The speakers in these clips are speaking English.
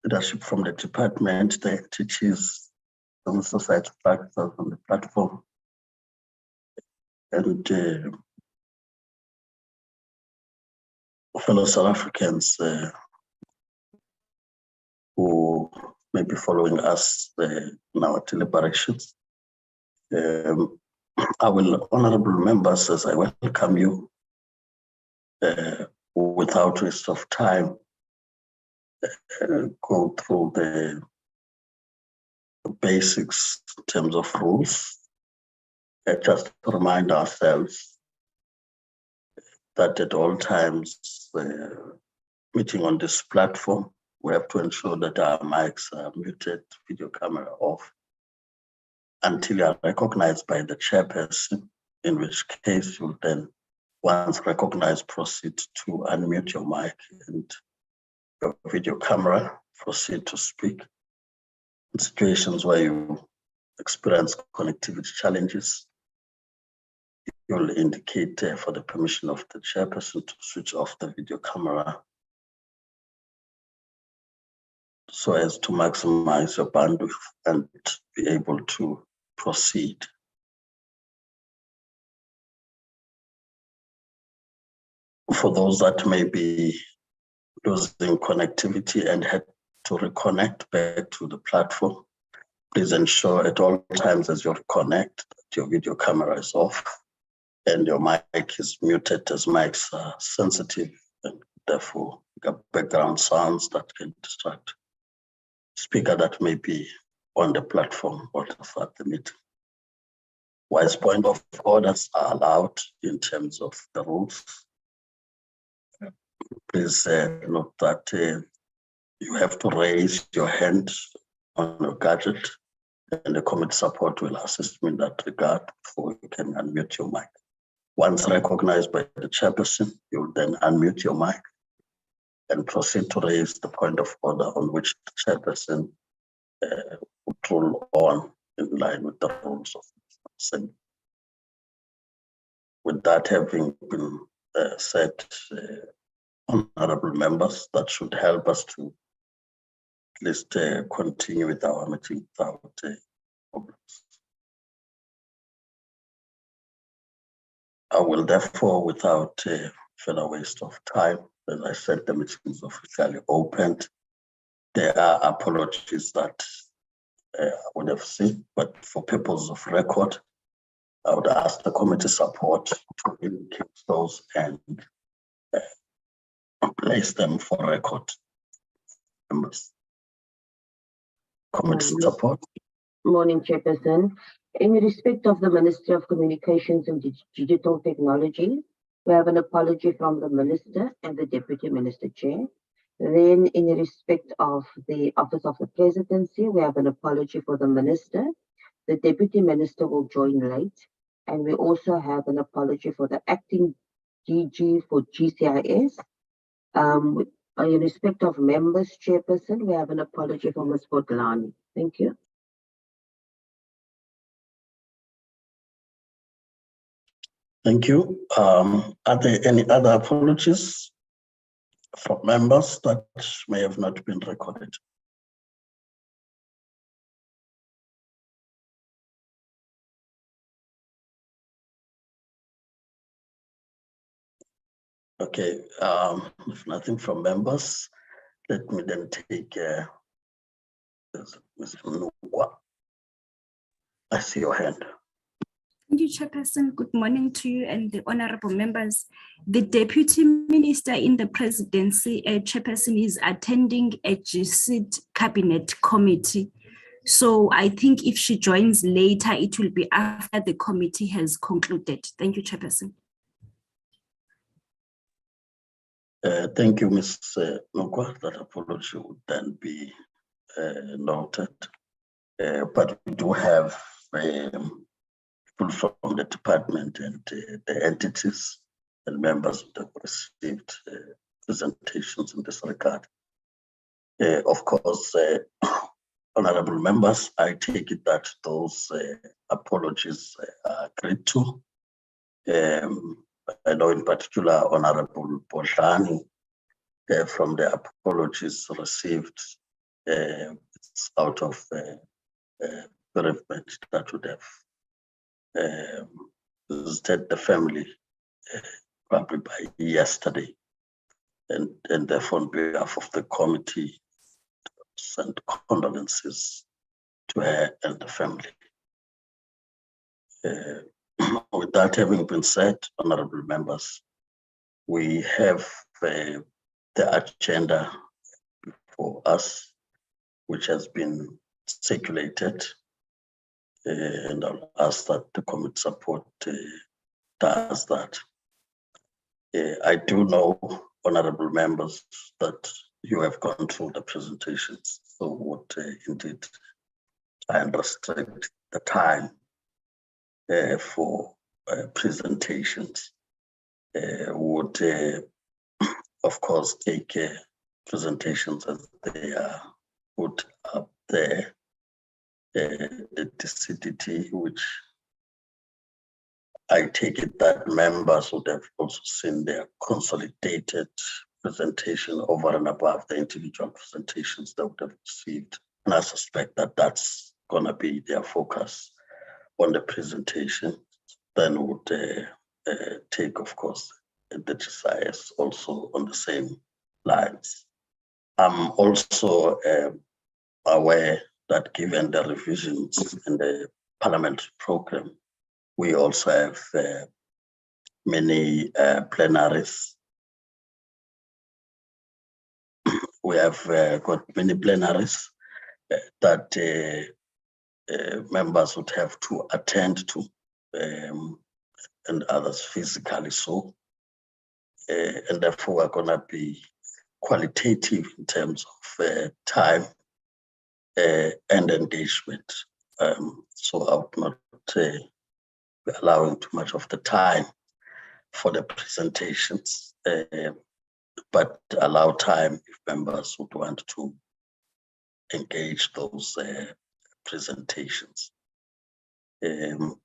leadership from the department, the entities, civil society practices on the platform, and fellow South Africans who may be following us in our deliberations. I will, honorable members, as I welcome you, without waste of time, go through the basics in terms of rules. Just to remind ourselves that at all times, meeting on this platform, we have to ensure that our mics are muted, video camera off, until you are recognized by the chairperson, in which case you'll then, once recognized, proceed to unmute your mic and your video camera, proceed to speak. In situations where you experience connectivity challenges, you'll indicate for the permission of the chairperson to switch off the video camera so as to maximize your bandwidth and be able to proceed. For those that may be losing connectivity and had to reconnect back to the platform, please ensure at all times as you reconnect that your video camera is off and your mic is muted, as mics are sensitive and therefore got background sounds that can distract speaker that may be on the platform or at the meeting. Wise point of orders are allowed in terms of the rules. Please note that you have to raise your hand on your gadget, and the committee support will assist me in that regard before you can unmute your mic. Once recognized by the chairperson, you will then unmute your mic and proceed to raise the point of order on which the chairperson would rule on in line with the rules of the Assembly. With that having been said, honorable members, that should help us to at least continue with our meeting without problems. I will therefore, without further waste of time, as I said, the meeting is officially opened. There are apologies that I would have seen, but for purposes of record, I would ask the committee support to indicate those and place them for record. Members. Committee support. Morning, Chairperson. In respect of the Ministry of Communications and Digital Technology, we have an apology from the Minister and the Deputy Minister Chair. Then in respect of the Office of the Presidency, we have an apology for the Minister. The Deputy Minister will join late. And we also have an apology for the Acting DG for GCIS. In respect of members, Chairperson, we have an apology for Ms. Bodlani. Thank you. Thank you. Are there any other apologies from members that may have not been recorded? Okay, if nothing from members, let me then take Ms. Mnukwa. I see your hand. Thank you, Chairperson. Good morning to you and the honorable members. The Deputy Minister in the Presidency, Chairperson, is attending a GCIS Cabinet Committee. So I think if she joins later, it will be after the committee has concluded. Thank you, Chairperson. Thank you, Ms. Mnukwa. That apology would then be noted. But we do have people from the department and the entities and members that have received presentations in this regard. Of course, honorable members, I take it that those apologies are agreed to. I know in particular Honorable Bodlani from the apologies received, it's out of bereavement that would have visited the family probably by yesterday, and therefore on behalf of the committee, send condolences to her and the family. With that having been said, honorable members, we have the agenda for us, which has been circulated, and I'll ask that the committee support does that. I do know, honorable members, that you have gone through the presentations, so would indeed try and restrict the time for presentations. Would of course take presentations as they are put up there. The DCDT, which I take it that members would have also seen their consolidated presentation over and above the individual presentations they would have received. And I suspect that that's going to be their focus on the presentation. Then would take, of course, the GCIS also on the same lines. I'm also aware that given the revisions in the parliamentary program, we also have many plenaries. We have got many plenaries that members would have to attend to, and others physically so. And therefore, we're going to be qualitative in terms of time and engagement. So I would not be allowing too much of the time for the presentations, but allow time if members would want to engage those presentations. And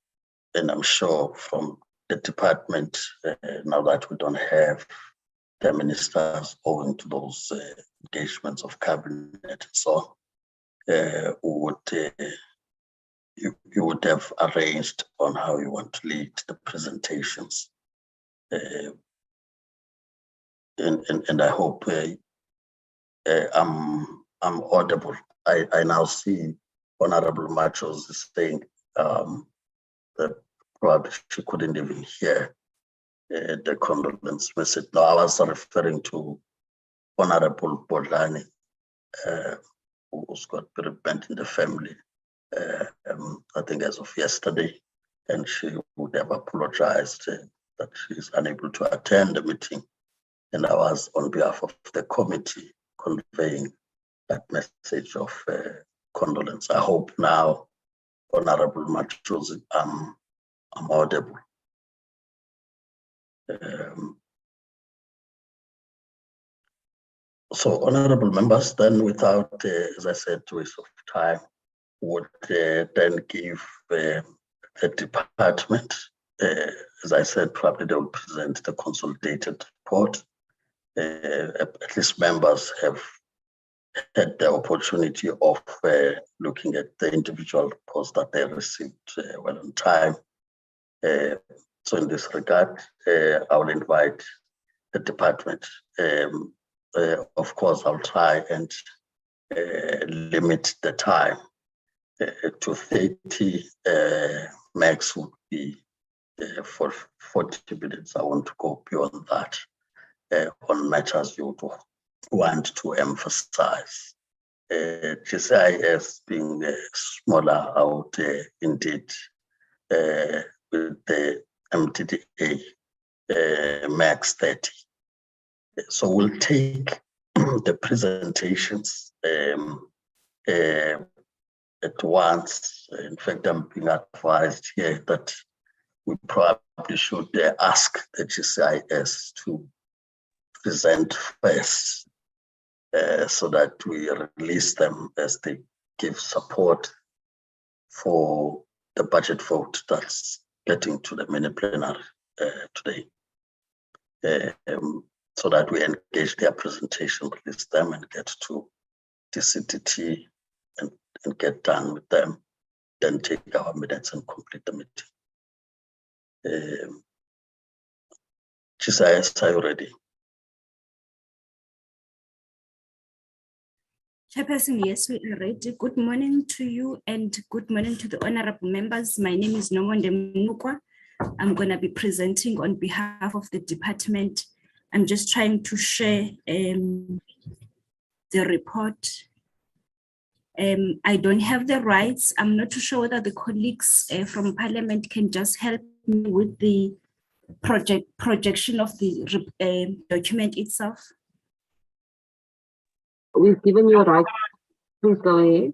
I'm sure from the department, now that we don't have the ministers owing to those engagements of cabinet and so on, you would have arranged on how you want to lead the presentations. And I hope I'm audible. I now see Honorable Machos is saying that probably she couldn't even hear the condolence message. No, I was referring to Honorable Bodlani, who's got bereavement in the family, I think as of yesterday, and she would have apologized that she is unable to attend the meeting. And I was on behalf of the committee conveying that message of condolence. I hope now, Honorable Machozi, I'm audible. So, honorable members, then without, as I said, waste of time, would then give the department, as I said, probably they will present the consolidated report. At least members have had the opportunity of looking at the individual reports that they received well on time. So in this regard, I will invite the department. Of course, I'll try and limit the time to 30. Max would be for 40 minutes. I want to go beyond that on matters you would want to emphasize. GCIS being smaller out indeed with the MTDA max 30. So we'll take the presentations at once. In fact, I'm being advised here that we probably should ask the GCIS to present first so that we release them as they give support for the budget vote that's getting to the mini plenary today. so that we engage their presentation, release them, and get to DCDT and get done with them, then take our minutes and complete the meeting. GCIS, are you ready? Chairperson, yes, we are ready. Good morning to you and good morning to the honorable members. My name is Nomonde Mnukwa. I'm going to be presenting on behalf of the department. I'm just trying to share the report. I don't have the rights. I'm not too sure whether the colleagues from Parliament can just help me with the projection of the document itself. We've given you a right. Please go ahead.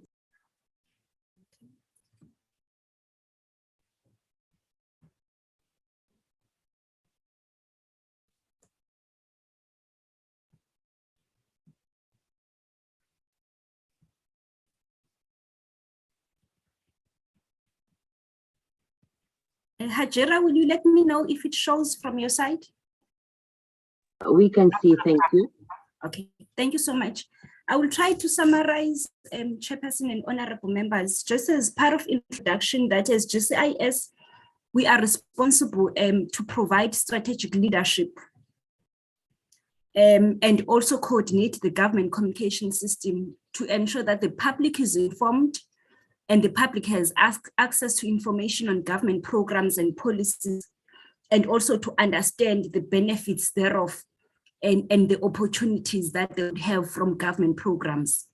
Hajira, will you let me know if it shows from your side? We can see, thank you. Okay, thank you so much. I will try to summarize, Chairperson and honorable members, just as part of introduction, that as GCIS, we are responsible to provide strategic leadership and also coordinate the government communication system to ensure that the public is informed and the public has access to information on government programs and policies, and also to understand the benefits thereof and the opportunities that they would have from government programs.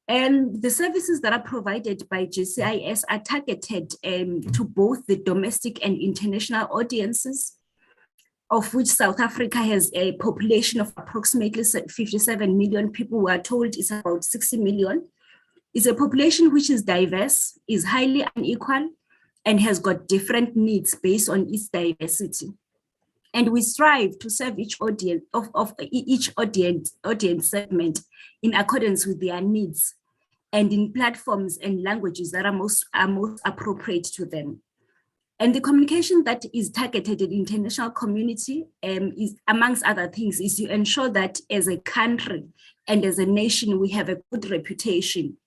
And the services that are provided by GCIS are targeted to both the domestic and international audiences, of which South Africa has a population of approximately 57 million people. We are told it's about 60 million. It's a population which is diverse, is highly unequal, and has got different needs based on its diversity. And we strive to serve each audience audience segment in accordance with their needs and in platforms and languages that are most appropriate to them. And the communication that is targeted at the international community is, amongst other things, is to ensure that as a country and as a nation, we have a good reputation.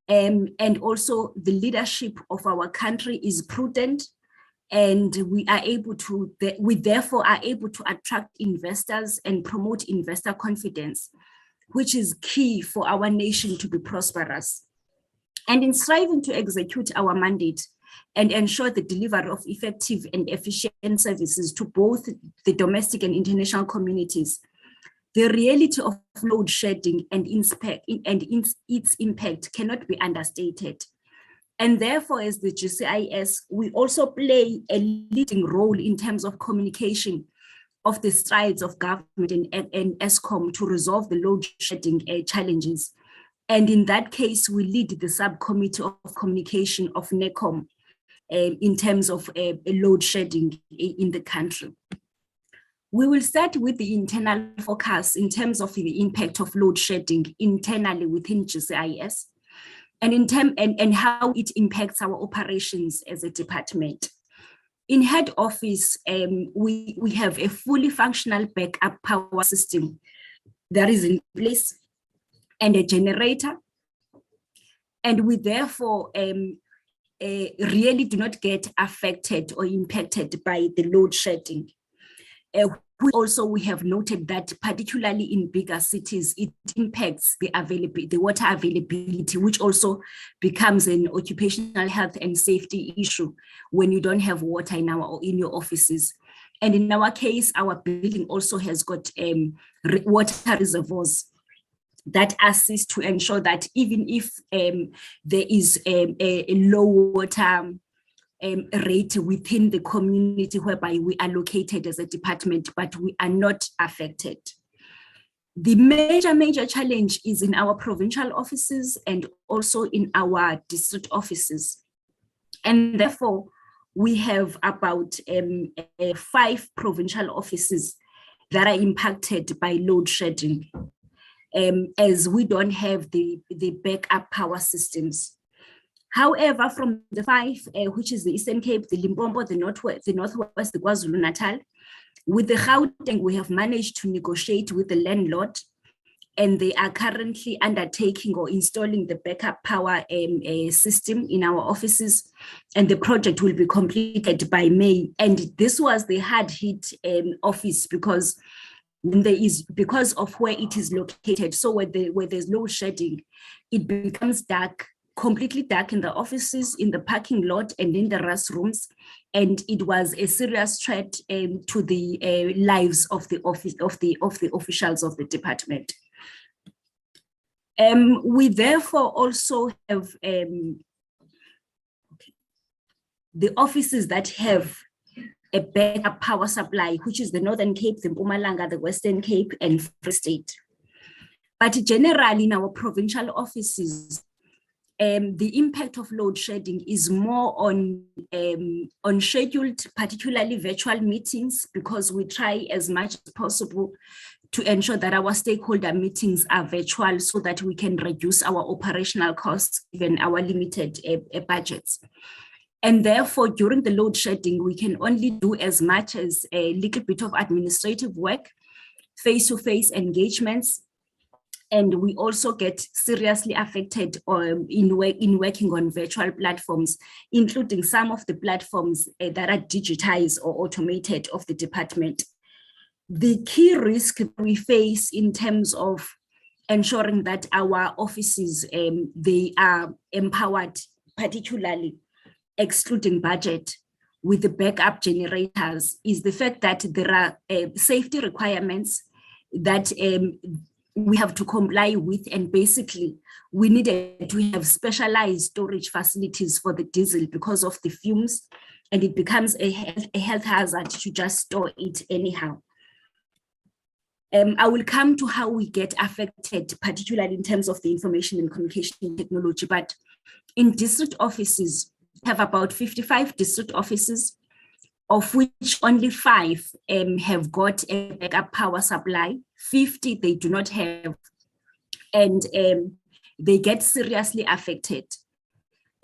And also the leadership of our country is prudent, and we therefore are able to attract investors and promote investor confidence, which is key for our nation to be prosperous. And in striving to execute our mandate and ensure the delivery of effective and efficient services to both the domestic and international communities, the reality of load shedding and its impact cannot be understated. And therefore, as the GCIS, we also play a leading role in terms of communication of the strides of government and ESCOM to resolve the load shedding challenges. And in that case, we lead the subcommittee of communication of NECOM in terms of load shedding in the country. We will start with the internal focus in terms of the impact of load shedding internally within GCIS and how it impacts our operations as a department. In head office, we have a fully functional backup power system that is in place and a generator. And we therefore really do not get affected or impacted by the load shedding. Also, we have noted that particularly in bigger cities, it impacts the water availability, which also becomes an occupational health and safety issue when you don't have water in your offices. And in our case, our building also has got water reservoirs that assist to ensure that even if there is a low water rate within the community whereby we are located as a department, but we are not affected. The major challenge is in our provincial offices and also in our district offices. And therefore, we have about 5 provincial offices that are impacted by load shedding, as we don't have the backup power systems. However, from the 5, which is the Eastern Cape, the Limpopo, the Northwest, the KwaZulu-Natal, With the Gauteng, we have managed to negotiate with the landlord, and they are currently undertaking or installing the backup power system in our offices, and the project will be completed by May. And this was the hard hit office because because of where it is located. So where there's load shedding, it becomes dark, completely dark in the offices, in the parking lot, and in the restrooms. And it was a serious threat to the lives of the officials of the department. We therefore also have the offices that have a backup power supply, which is the Northern Cape, the Mpumalanga, the Western Cape, and Free State. But generally in our provincial offices, the impact of load shedding is more on scheduled, particularly virtual meetings, because we try as much as possible to ensure that our stakeholder meetings are virtual so that we can reduce our operational costs, given our limited budgets. And therefore, during the load shedding, we can only do as much as a little bit of administrative work, face-to-face engagements, and we also get seriously affected in working on virtual platforms, including some of the platforms that are digitized or automated of the department. The key risk we face in terms of ensuring that our offices, they are empowered, particularly excluding budget with the backup generators, is the fact that there are safety requirements that we have to comply with, and basically we needed to have specialized storage facilities for the diesel because of the fumes, and it becomes a health hazard to just store it anyhow. I will come to how we get affected, particularly in terms of the information and communication technology, but in district offices, we have about 55 district offices, of which only 5 have got a backup power supply, 50 they do not have, and they get seriously affected.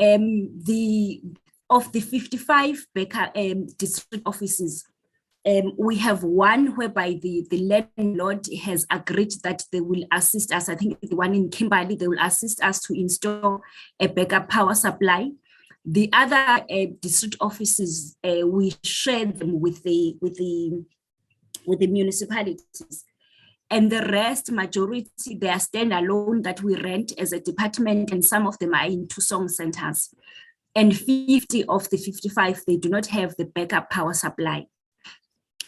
Of the 55 backup district offices, we have one whereby the landlord has agreed that they will assist us. I think the one in Kimberley, they will assist us to install a backup power supply. The other district offices, we share them with the municipalities, and the rest, majority, they are standalone that we rent as a department, and some of them are in Tusong centers. And 50 of the 55, they do not have the backup power supply.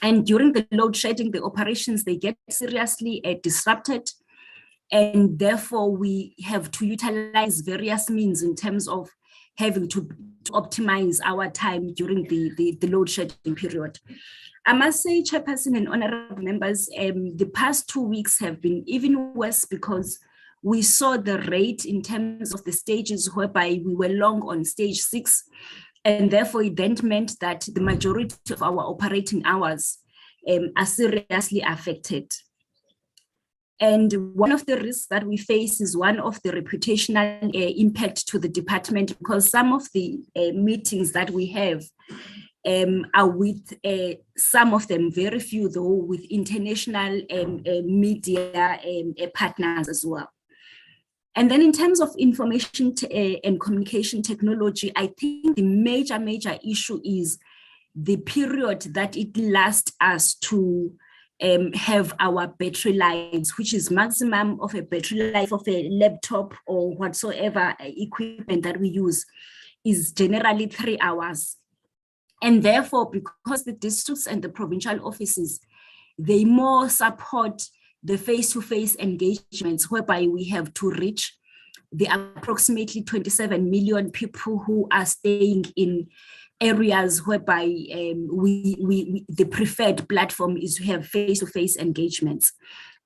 And during the load shedding, the operations, they get seriously disrupted, and therefore we have to utilize various means in terms of having to optimize our time during the load shedding period. I must say, Chairperson and honorable members, the past 2 weeks have been even worse because we saw the rate in terms of the stages whereby we were long on stage 6, and therefore it then meant that the majority of our operating hours are seriously affected. And one of the risks that we face is one of the reputational impact to the department, because some of the meetings that we have are with some of them, very few though, with international media partners as well. And then in terms of information and communication technology, I think the major issue is the period that it lasts us to have our battery lives, which is maximum of a battery life of a laptop or whatsoever equipment that we use is generally 3 hours. And therefore, because the districts and the provincial offices, they more support the face-to-face engagements whereby we have to reach the approximately 27 million people who are staying in areas whereby the preferred platform is to have face-to-face engagements.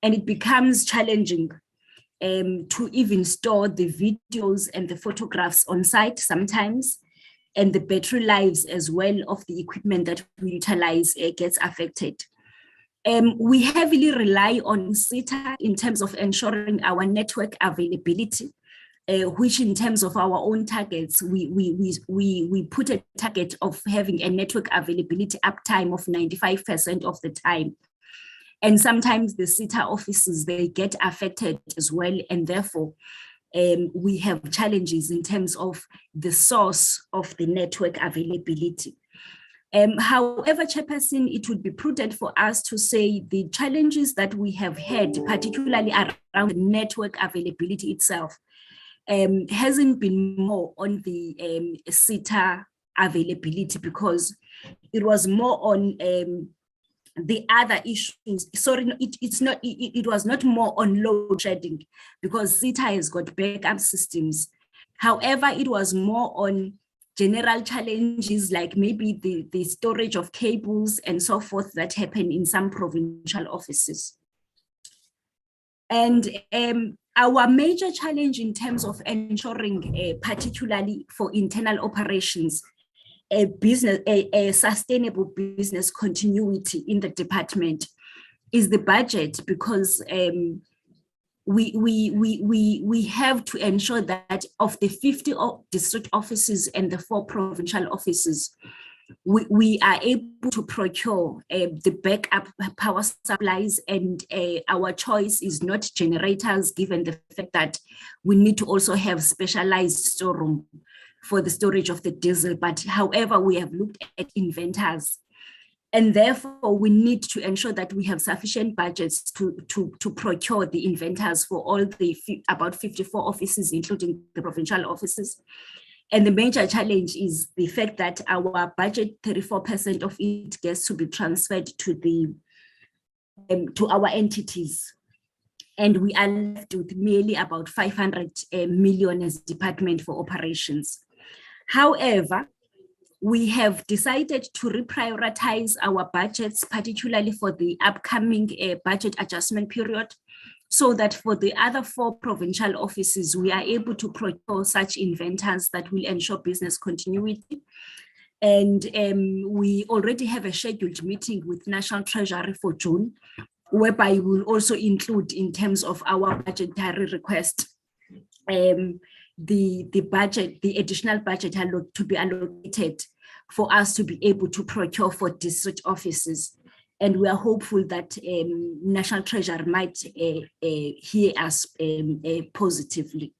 And it becomes challenging to even store the videos and the photographs on site sometimes, and the battery lives as well of the equipment that we utilize gets affected. We heavily rely on SETA in terms of ensuring our network availability. which in terms of our own targets, we put a target of having a network availability uptime of 95% of the time. And sometimes the SITA offices, they get affected as well. And therefore, we have challenges in terms of the source of the network availability. However, Chairperson, it would be prudent for us to say the challenges that we have had, particularly around the network availability itself, hasn't been more on the SITA availability, because it was more on the other issues. Sorry, it was not more on load shedding, because SITA has got backup systems. However, it was more on general challenges like maybe the storage of cables and so forth that happen in some provincial offices. And our major challenge in terms of ensuring, particularly for internal operations, a sustainable business continuity in the department is the budget, because we have to ensure that of the 50 district offices and the 4 provincial offices, we are able to procure the backup power supplies, and our choice is not generators, given the fact that we need to also have specialized storeroom for the storage of the diesel. But however, we have looked at inventors, and therefore we need to ensure that we have sufficient budgets to procure the inventors for all the about 54 offices, including the provincial offices. And the major challenge is the fact that our budget, 34% of it gets to be transferred to the to our entities. And we are left with merely about 500 million as department for operations. However, we have decided to reprioritize our budgets, particularly for the upcoming budget adjustment period, so that for the other 4 provincial offices, we are able to procure such inventors that will ensure business continuity. And we already have a scheduled meeting with National Treasury for June, whereby we will also include, in terms of our budgetary request, the budget, the additional budget to be allocated for us to be able to procure for district offices. And we are hopeful that National Treasury might hear us positively.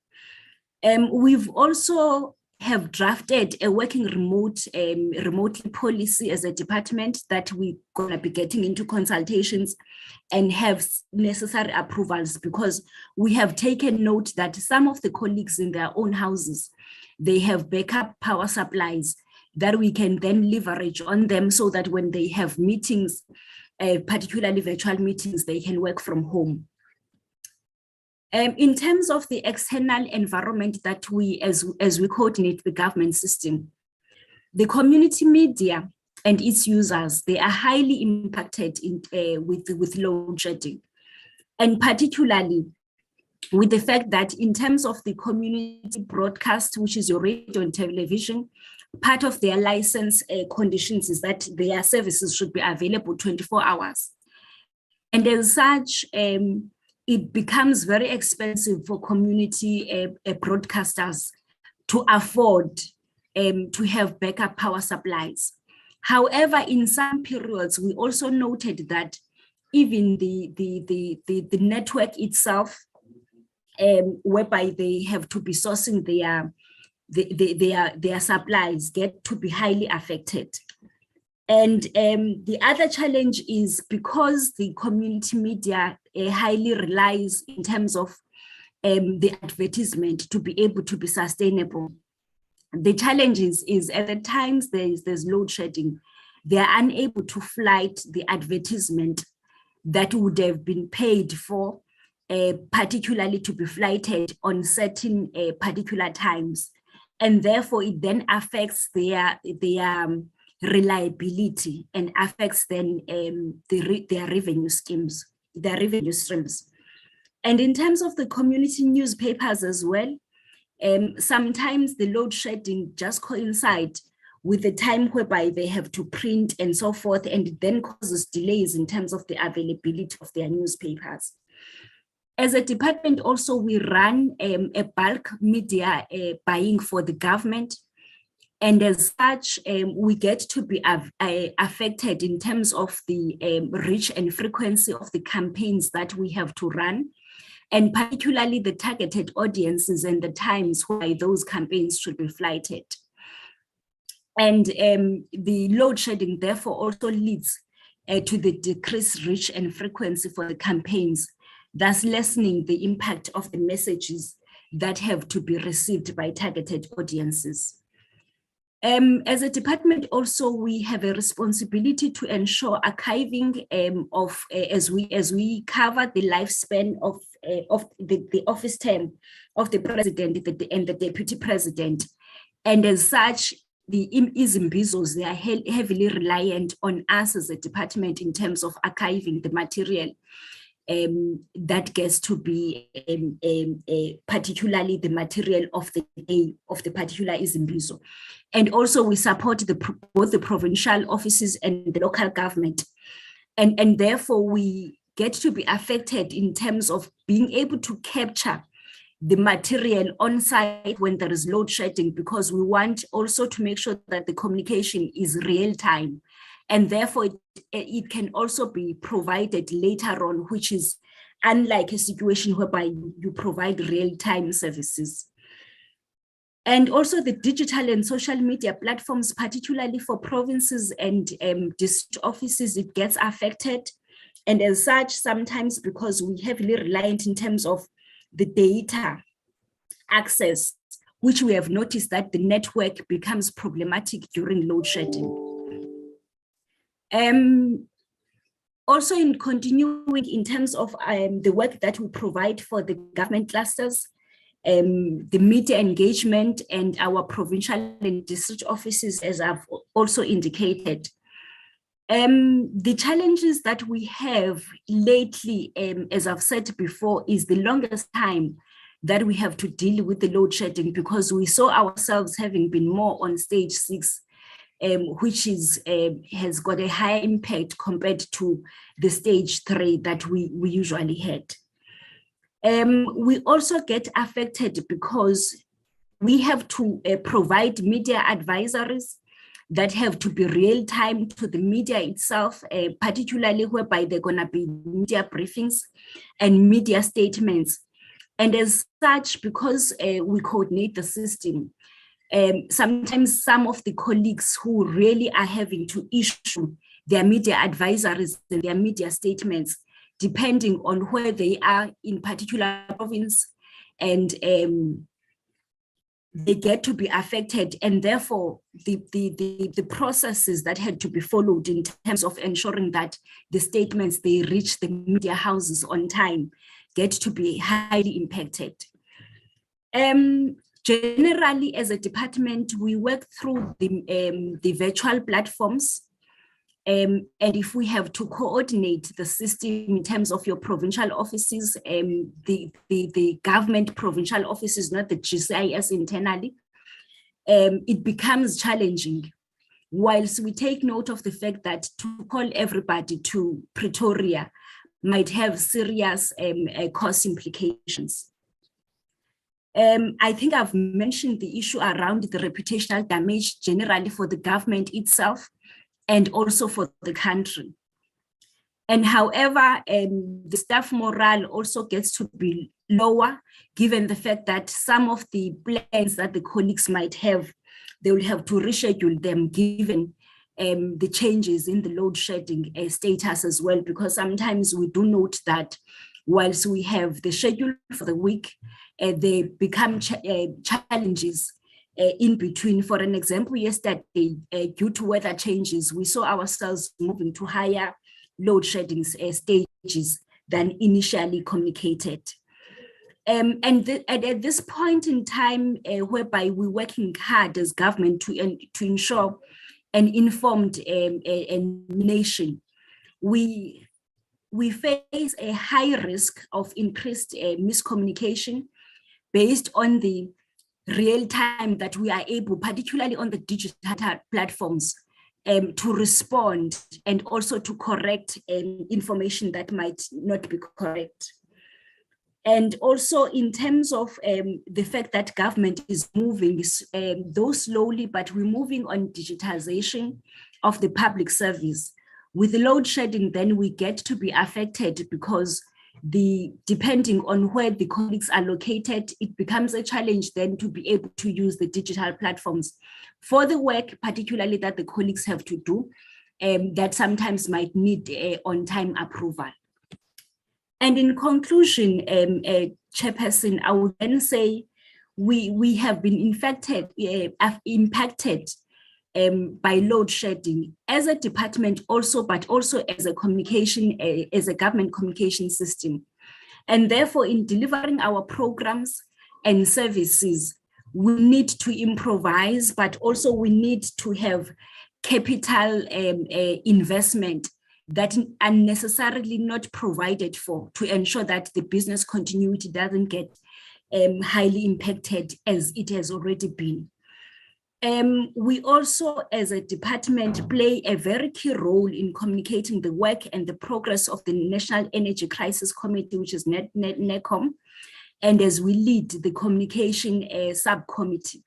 We've also have drafted a working remotely policy as a department that we're gonna be getting into consultations and have necessary approvals, because we have taken note that some of the colleagues in their own houses, they have backup power supplies that we can then leverage on them, so that when they have meetings, particularly virtual meetings, they can work from home. In terms of the external environment that we, as we coordinate the government system, the community media and its users, they are highly impacted with load shedding. And particularly with the fact that in terms of the community broadcast, which is your radio and television, part of their license conditions is that their services should be available 24 hours. And as such, it becomes very expensive for community broadcasters to afford to have backup power supplies. However, in some periods, we also noted that even the network itself, whereby they have to be sourcing their supplies, get to be highly affected. And the other challenge is because the community media highly relies in terms of the advertisement to be able to be sustainable. The challenge is at the times there's load shedding, they are unable to flight the advertisement that would have been paid for, particularly to be flighted on certain particular times. And therefore it then affects their reliability and affects then their revenue streams. And in terms of the community newspapers as well, sometimes the load shedding just coincides with the time whereby they have to print and so forth, and it then causes delays in terms of the availability of their newspapers. As a department also, we run a bulk media buying for the government. And as such, we get to be affected in terms of the reach and frequency of the campaigns that we have to run, and particularly the targeted audiences and the times why those campaigns should be flighted. And the load shedding therefore also leads to the decreased reach and frequency for the campaigns, thus lessening the impact of the messages that have to be received by targeted audiences. As a department also, we have a responsibility to ensure archiving as we cover the lifespan of the office term of the president and the deputy president. And as such, the izimbizos, they are heavily reliant on us as a department in terms of archiving the material that gets to be particularly the material of the particular izimbizo. And also we support both the provincial offices and the local government. And therefore we get to be affected in terms of being able to capture the material on site when there is load shedding, because we want also to make sure that the communication is real time. And therefore it can also be provided later on, which is unlike a situation whereby you provide real-time services. And also the digital and social media platforms, particularly for provinces and district offices, it gets affected. And as such, sometimes because we heavily reliant in terms of the data access, which we have noticed that the network becomes problematic during load shedding. Also in continuing in terms of the work that we provide for the government clusters, the media engagement and our provincial and district offices, as I've also indicated. The challenges that we have lately, as I've said before, is the longest time that we have to deal with the load shedding, because we saw ourselves having been more on stage 6, which has got a higher impact compared to the stage 3 that we usually had. We also get affected because we have to provide media advisories that have to be real time to the media itself, particularly whereby they're gonna be media briefings and media statements. And as such, because we coordinate the system, sometimes some of the colleagues who really are having to issue their media advisories and their media statements, depending on where they are in particular province, and they get to be affected. And therefore, the processes that had to be followed in terms of ensuring that the statements, they reach the media houses on time, get to be highly impacted. Generally, as a department, we work through the virtual platforms. And if we have to coordinate the system in terms of your provincial offices, the government provincial offices, not the GCIS internally, it becomes challenging. Whilst we take note of the fact that to call everybody to Pretoria might have serious cost implications. I think I've mentioned the issue around the reputational damage generally for the government itself and also for the country. And however, the staff morale also gets to be lower, given the fact that some of the plans that the colleagues might have, they will have to reschedule them given the changes in the load shedding status as well, because sometimes we do note that whilst we have the schedule for the week, they become challenges in between. For an example, yesterday, due to weather changes, we saw ourselves moving to higher load shedding stages than initially communicated. And at this point in time, whereby we're working hard as government to ensure an informed nation, we face a high risk of increased miscommunication based on the real time that we are able, particularly on the digital platforms, to respond and also to correct information that might not be correct. And also in terms of the fact that government is moving, though slowly, but we're moving on digitization of the public service. With load shedding, then we get to be affected because depending on where the colleagues are located, it becomes a challenge then to be able to use the digital platforms for the work, particularly that the colleagues have to do, that sometimes might need on-time approval. And in conclusion, Chairperson, I would then say we have been impacted by load shedding as a department also, but also as a government communication system. And therefore, in delivering our programs and services, we need to improvise, but also we need to have capital investment that unnecessarily not provided for to ensure that the business continuity doesn't get highly impacted as it has already been. We also, as a department, play a very key role in communicating the work and the progress of the National Energy Crisis Committee, which is NECOM, and as we lead the communication subcommittee.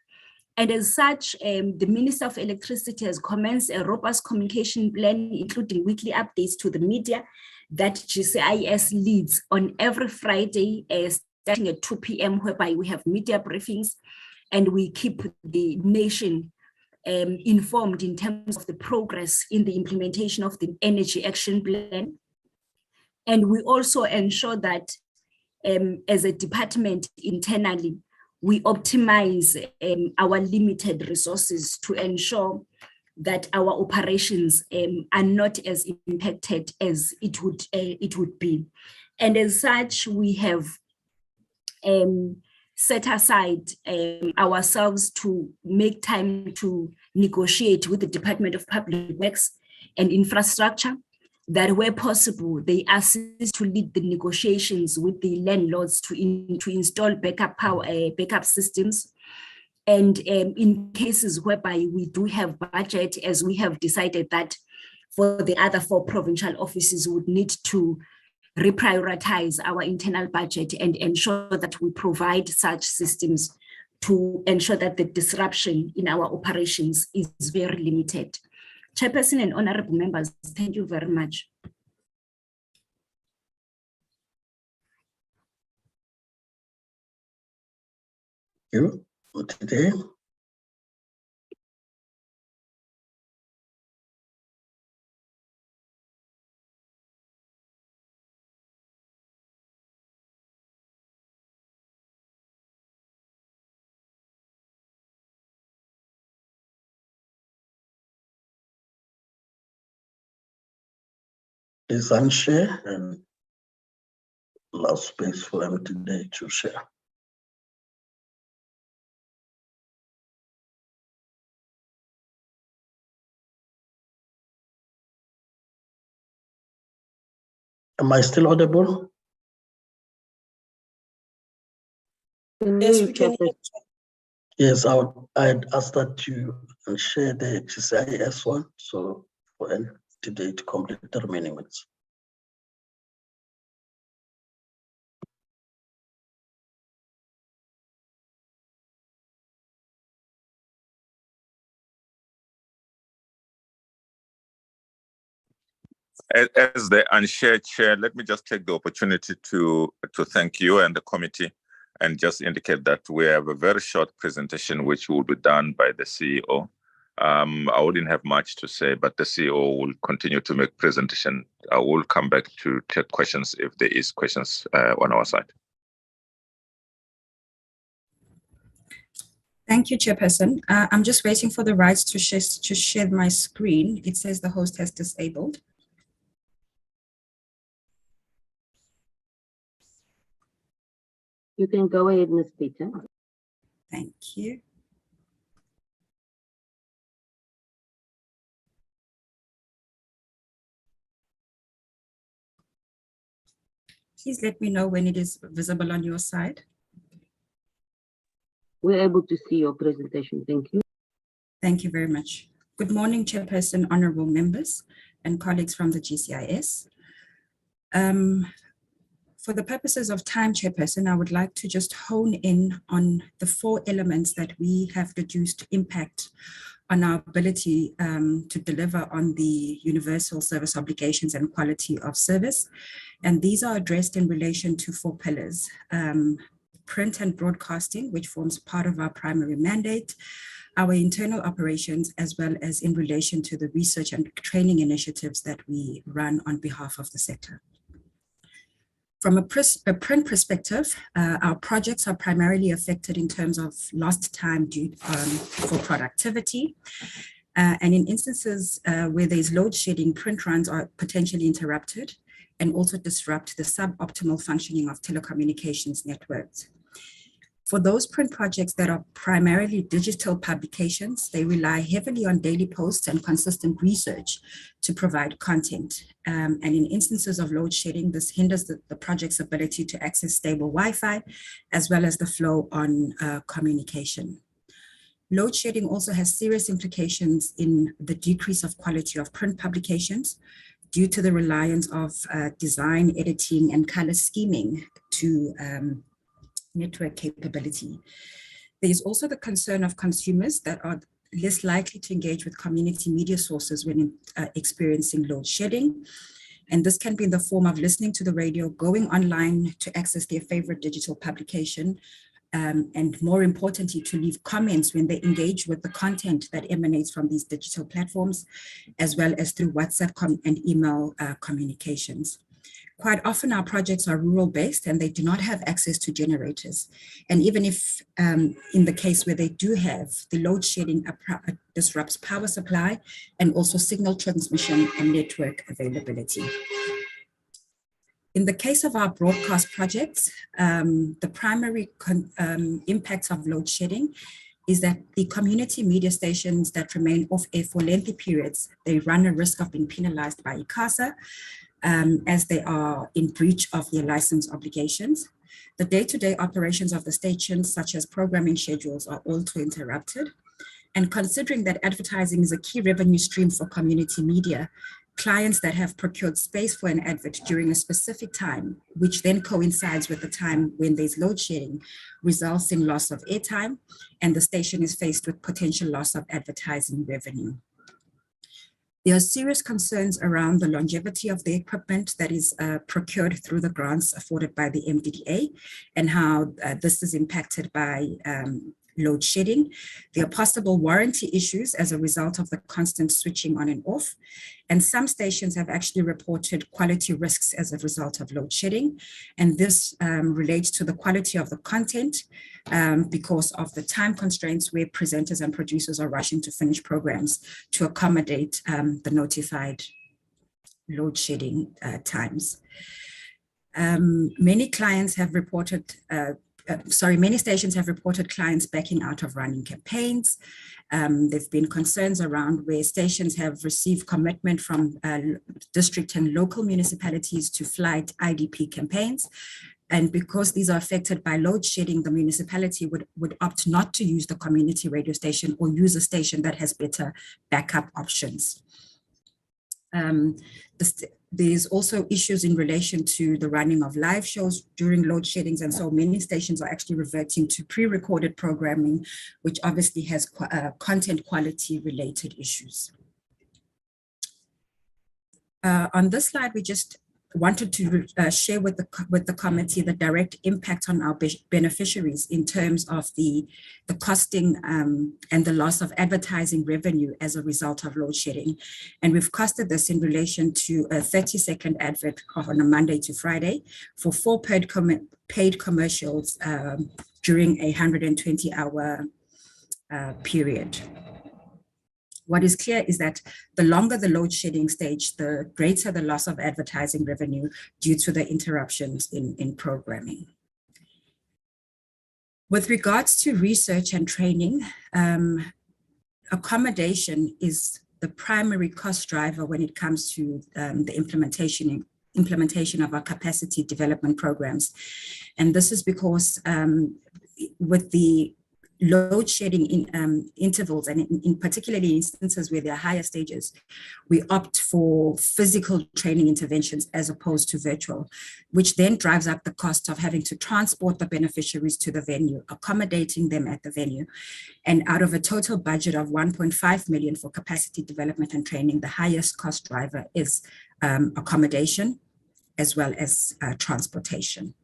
And as such, the Minister of Electricity has commenced a robust communication plan, including weekly updates to the media that GCIS leads on every Friday, starting at 2 p.m., whereby we have media briefings and we keep the nation informed in terms of the progress in the implementation of the Energy Action Plan. And we also ensure that as a department internally, we optimize our limited resources to ensure that our operations are not as impacted as it would be. And as such, we have set aside ourselves to make time to negotiate with the Department of Public Works and Infrastructure, that where possible, they assist to lead the negotiations with the landlords to install backup systems. And in cases whereby we do have budget, as we have decided that for the other 4 provincial offices would need to reprioritize our internal budget and ensure that we provide such systems to ensure that the disruption in our operations is very limited. Chairperson and honorable members, thank you very much. Thank you for today. Please unshare and allow space for them today to share. Am I still audible? Yes, we can. Yes, I'd ask that you share the GCIS one, so for end today to complete the remaining minutes. As the unshared chair, let me just take the opportunity to thank you and the committee and just indicate that we have a very short presentation which will be done by the CEO. I wouldn't have much to say, but the CEO will continue to make presentation. I will come back to take questions if there is questions on our side. Thank you, Chairperson. I'm just waiting for the rights to share my screen. It says the host has disabled. You can go ahead, Ms. Peter. Thank you. Please let me know when it is visible on your side. We're able to see your presentation. Thank you. Thank you very much. Good morning, Chairperson, honorable members, and colleagues from the GCIS. For the purposes of time, Chairperson, I would like to just hone in on the 4 elements that we have deduced impact on our ability to deliver on the universal service obligations and quality of service. And these are addressed in relation to 4 pillars: print and broadcasting, which forms part of our primary mandate, our internal operations, as well as in relation to the research and training initiatives that we run on behalf of the sector. From a print perspective, our projects are primarily affected in terms of lost time due for productivity. And in instances where there's load shedding, print runs are potentially interrupted and also disrupt the suboptimal functioning of telecommunications networks. For those print projects that are primarily digital publications, they rely heavily on daily posts and consistent research to provide content. And in instances of load shedding, this hinders the project's ability to access stable Wi-Fi, as well as the flow on communication. Load shedding also has serious implications in the decrease of quality of print publications due to the reliance of design, editing, and color scheming to network capability. There is also the concern of consumers that are less likely to engage with community media sources when experiencing load shedding. And this can be in the form of listening to the radio, going online to access their favorite digital publication, and more importantly, to leave comments when they engage with the content that emanates from these digital platforms, as well as through WhatsApp and email communications. Quite often our projects are rural-based and they do not have access to generators. And even if in the case where they do have, the load shedding disrupts power supply and also signal transmission and network availability. In the case of our broadcast projects, the primary impacts of load shedding is that the community media stations that remain off air for lengthy periods, they run a risk of being penalized by ICASA, as they are in breach of their license obligations. The day-to-day operations of the stations, such as programming schedules, are also interrupted. And considering that advertising is a key revenue stream for community media, clients that have procured space for an advert during a specific time, which then coincides with the time when there's load shedding, results in loss of airtime, and the station is faced with potential loss of advertising revenue. There are serious concerns around the longevity of the equipment that is procured through the grants afforded by the MDDA and how this is impacted by load shedding. There are possible warranty issues as a result of the constant switching on and off. And some stations have actually reported quality risks as a result of load shedding. And this relates to the quality of the content because of the time constraints where presenters and producers are rushing to finish programs to accommodate the notified load shedding times. Many clients have reported many stations have reported clients backing out of running campaigns. There've been concerns around where stations have received commitment from district and local municipalities to flight IDP campaigns. And because these are affected by load shedding, the municipality would opt not to use the community radio station or use a station that has better backup options. There's also issues in relation to the running of live shows during load sheddings. And so many stations are actually reverting to pre-recorded programming, which obviously has content quality related issues. On this slide, we just wanted to share with the committee the direct impact on our beneficiaries in terms of the costing and the loss of advertising revenue as a result of load shedding. And we've costed this in relation to a 30-second advert on a Monday to Friday for 4 paid commercials during a 120-hour period. What is clear is that the longer the load shedding stage, the greater the loss of advertising revenue due to the interruptions in programming. With regards to research and training, accommodation is the primary cost driver when it comes to the implementation of our capacity development programs. And this is because with the load shedding in intervals, and in particularly instances where there are higher stages, we opt for physical training interventions as opposed to virtual, which then drives up the cost of having to transport the beneficiaries to the venue, accommodating them at the venue. And out of a total budget of 1.5 million for capacity development and training, the highest cost driver is accommodation as well as transportation.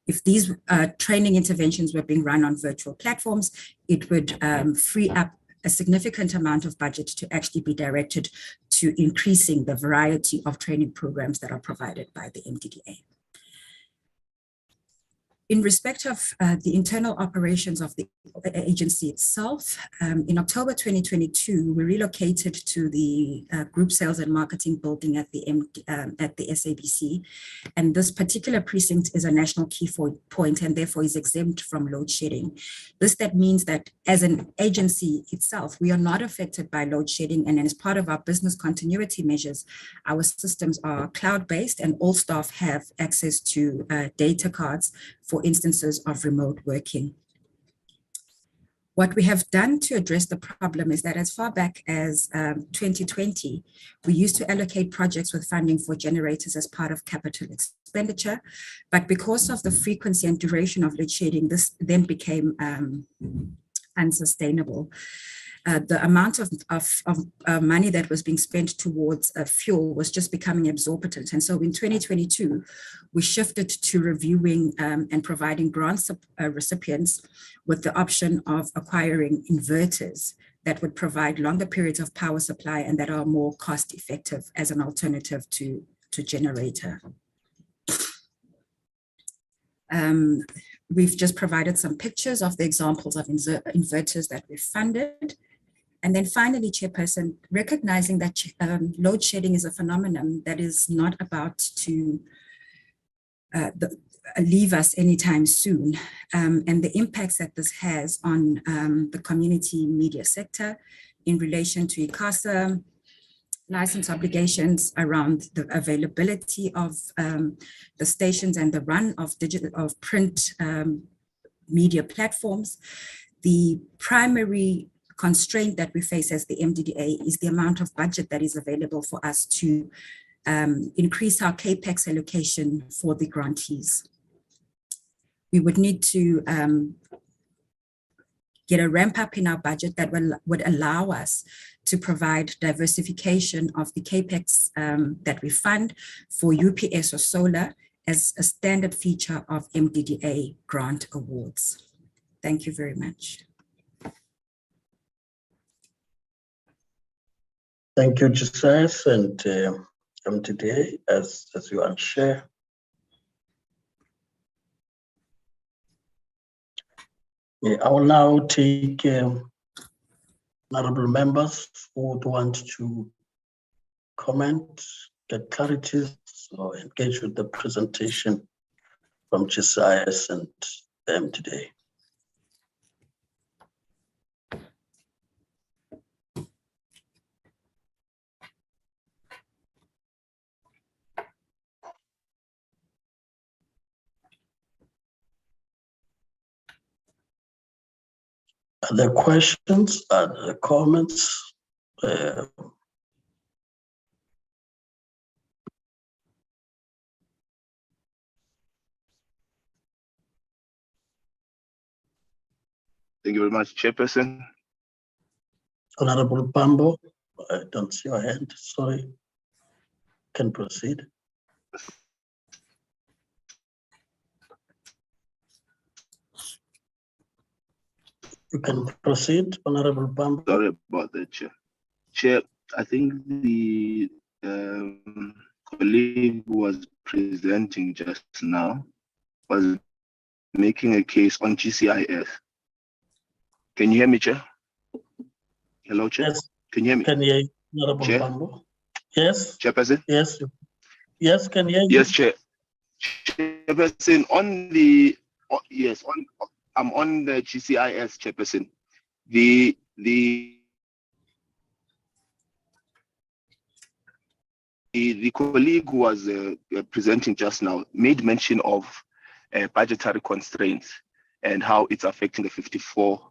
If these training interventions were being run on virtual platforms, it would free up a significant amount of budget to actually be directed to increasing the variety of training programs that are provided by the MDDA. In respect of the internal operations of the agency itself, in October 2022, we relocated to the Group Sales and Marketing building at the SABC. And this particular precinct is a national key point and therefore is exempt from load shedding. That means that as an agency itself, we are not affected by load shedding. And as part of our business continuity measures, our systems are cloud-based and all staff have access to data cards for instances of remote working. What we have done to address the problem is that as far back as 2020, we used to allocate projects with funding for generators as part of capital expenditure, but because of the frequency and duration of load shedding, this then became unsustainable. The amount of money that was being spent towards fuel was just becoming exorbitant. And so in 2022, we shifted to reviewing and providing grant recipients with the option of acquiring inverters that would provide longer periods of power supply and that are more cost effective as an alternative to generator. We've just provided some pictures of the examples of inverters that we've funded. And then finally, Chairperson, recognizing that load shedding is a phenomenon that is not about to leave us anytime soon, and the impacts that this has on the community media sector in relation to ICASA, license obligations around the availability of the stations and the run of print media platforms. The primary constraint that we face as the MDDA is the amount of budget that is available for us to increase our CAPEX allocation for the grantees. We would need to get a ramp up in our budget that would allow us to provide diversification of the CAPEX that we fund for UPS or solar as a standard feature of MDDA grant awards. Thank you very much. Thank you, GCIS and MDDA as you unshare. I will now take honorable members who would want to comment, get clarities, or engage with the presentation from GCIS and MDDA. Are there questions? Are there comments? Thank you very much, Chairperson. Honorable Pambo, I don't see your hand, sorry. Can proceed. You can proceed, Honorable Pambo. Sorry about that, Chair. Chair, I think the colleague who was presenting just now was making a case on GCIS. Can you hear me, Chair? Hello, Chair? Yes. Can you hear me? Can you hear Honorable Chair? Pambo? Yes. Chairperson? Yes. Yes, can you hear you? Yes, Chair. Chairperson, on the, yes, I'm on the GCIS, Chairperson. The colleague who was presenting just now made mention of budgetary constraints. and how it's affecting the 54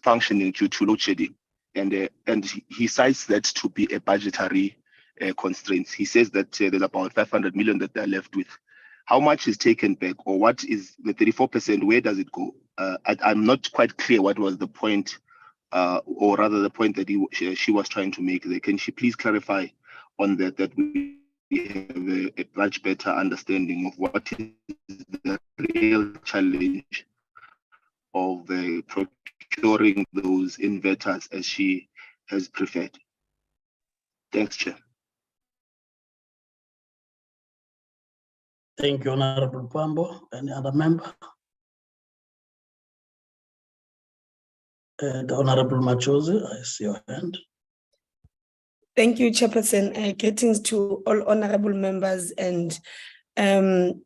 functioning due to load shedding. And he cites that to be a budgetary constraints. He says that there's about 500 million that they're left with. How much is taken back, or what is the 34%? Where does it go? I'm not quite clear what was the point, or rather the point that she was trying to make. Can she please clarify on that we have a much better understanding of what is the real challenge of procuring those inverters as she has preferred. Thanks, Chair. Thank you, Honorable Pambo. Any other member? The Honorable Machozi, I see your hand. Thank you, Chairperson. Greetings to all honorable members and GCIS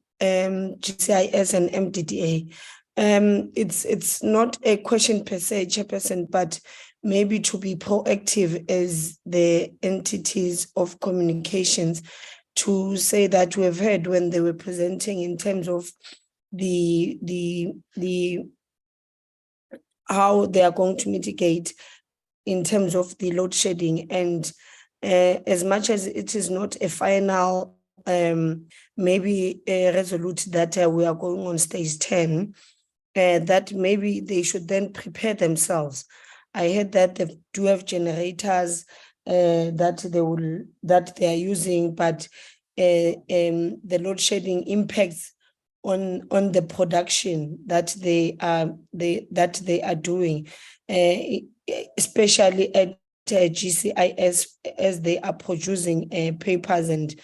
and MDDA. It's not a question per se, Chairperson, but maybe to be proactive as the entities of communications to say that we have heard when they were presenting in terms of the how they are going to mitigate in terms of the load shedding. And as much as it is not a final maybe resolute that we are going on stage 10, that maybe they should then prepare themselves. I heard that they do have generators that they are using, but the load shedding impacts on the production that they are doing, especially at GCIS as they are producing papers and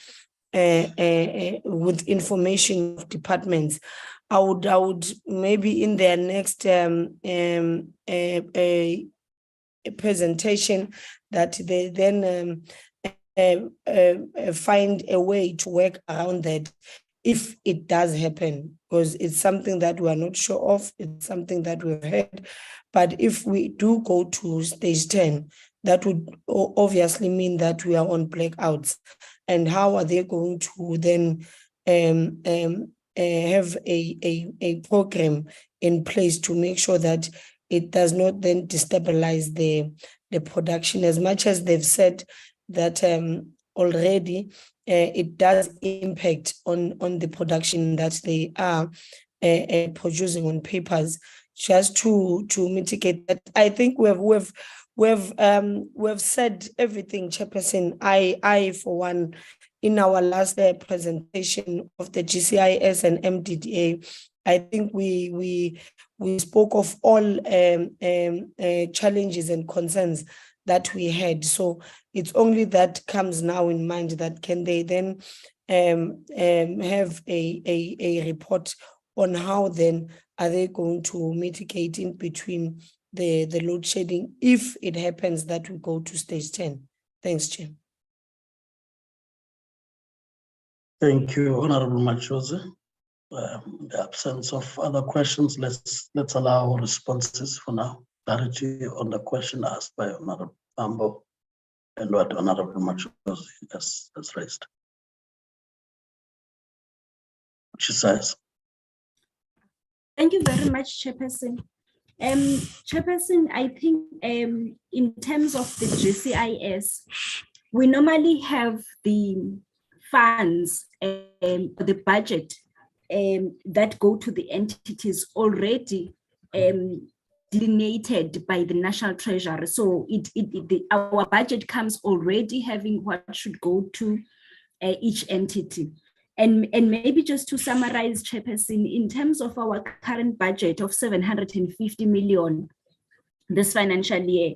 with information departments. I would maybe in their next presentation that they then find a way to work around that if it does happen, because it's something that we are not sure of, it's something that we've heard. But if we do go to stage 10, that would obviously mean that we are on blackouts. And how are they going to then have a program in place to make sure that it does not then destabilize the production, as much as they've said that already it does impact on the production that they are producing on papers. Just to mitigate that, I think we've said everything, Chairperson. I for one, in our last presentation of the GCIS and MDDA, I think we spoke of all challenges and concerns that we had. So it's only that comes now in mind that can they then have a report on how then are they going to mitigate in between the load shedding if it happens that we go to stage 10. Thanks, Chair. Thank you, Honorable Machozi. In the absence of other questions, let's allow responses for now. Clarity on the question asked by Honorable Pambo and what Honorable Machozi has raised. She says. Thank you very much, Chairperson. Chairperson, I think in terms of the GCIS, we normally have the funds, the budget that go to the entities already delineated by the National Treasury. So our budget comes already having what should go to each entity. And maybe just to summarize, Chairperson, in terms of our current budget of 750 million this financial year,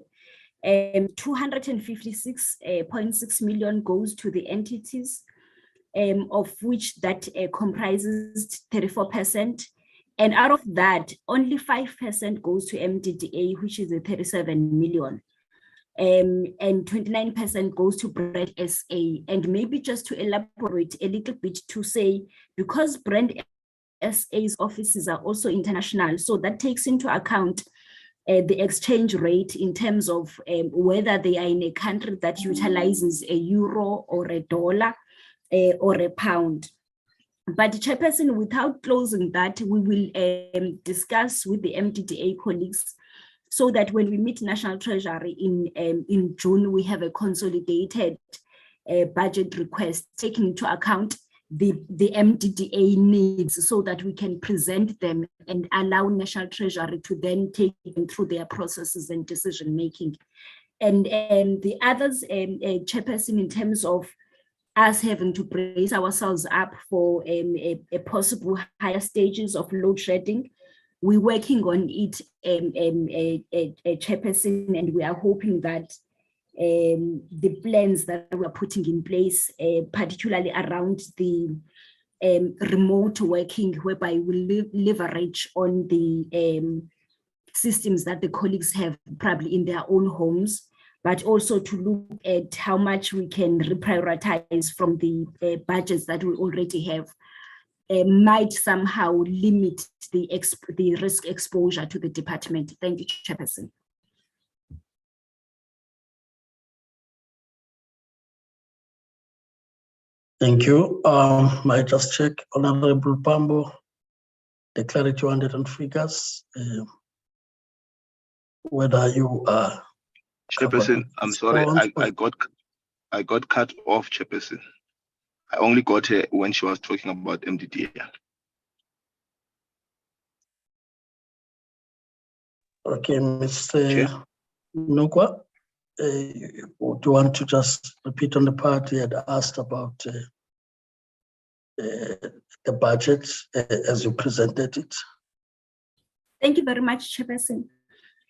256.6 million goes to the entities, of which that comprises 34%. And out of that, only 5% goes to MDDA, which is a 37 million. And 29% goes to Brand SA. And maybe just to elaborate a little bit to say, because Brand SA's offices are also international, so that takes into account the exchange rate in terms of whether they are in a country that utilizes a euro or a dollar or a pound. But Chairperson, without closing that, we will discuss with the MDDA colleagues so that when we meet National Treasury in June, we have a consolidated budget request taking into account the MDDA needs so that we can present them and allow National Treasury to then take them through their processes and decision making. And the others, Chairperson, in terms of us having to brace ourselves up for a possible higher stages of load shedding, we're working on it, Chairperson, and we are hoping that the plans that we're putting in place, particularly around the remote working, whereby we leverage on the systems that the colleagues have probably in their own homes, but also to look at how much we can reprioritize from the budgets that we already have, might somehow limit the risk exposure to the department. Thank you, Chairperson. Thank you. Might just check, Honorable Pambo, the clarity wanted on figures, whether you are. Chairperson, I'm sorry, I got cut off, Chairperson. I only got her when she was talking about MDDA. Okay, Mr. Nokwa, do you want to just repeat on the part you had asked about the budget as you presented it? Thank you very much, Chairperson.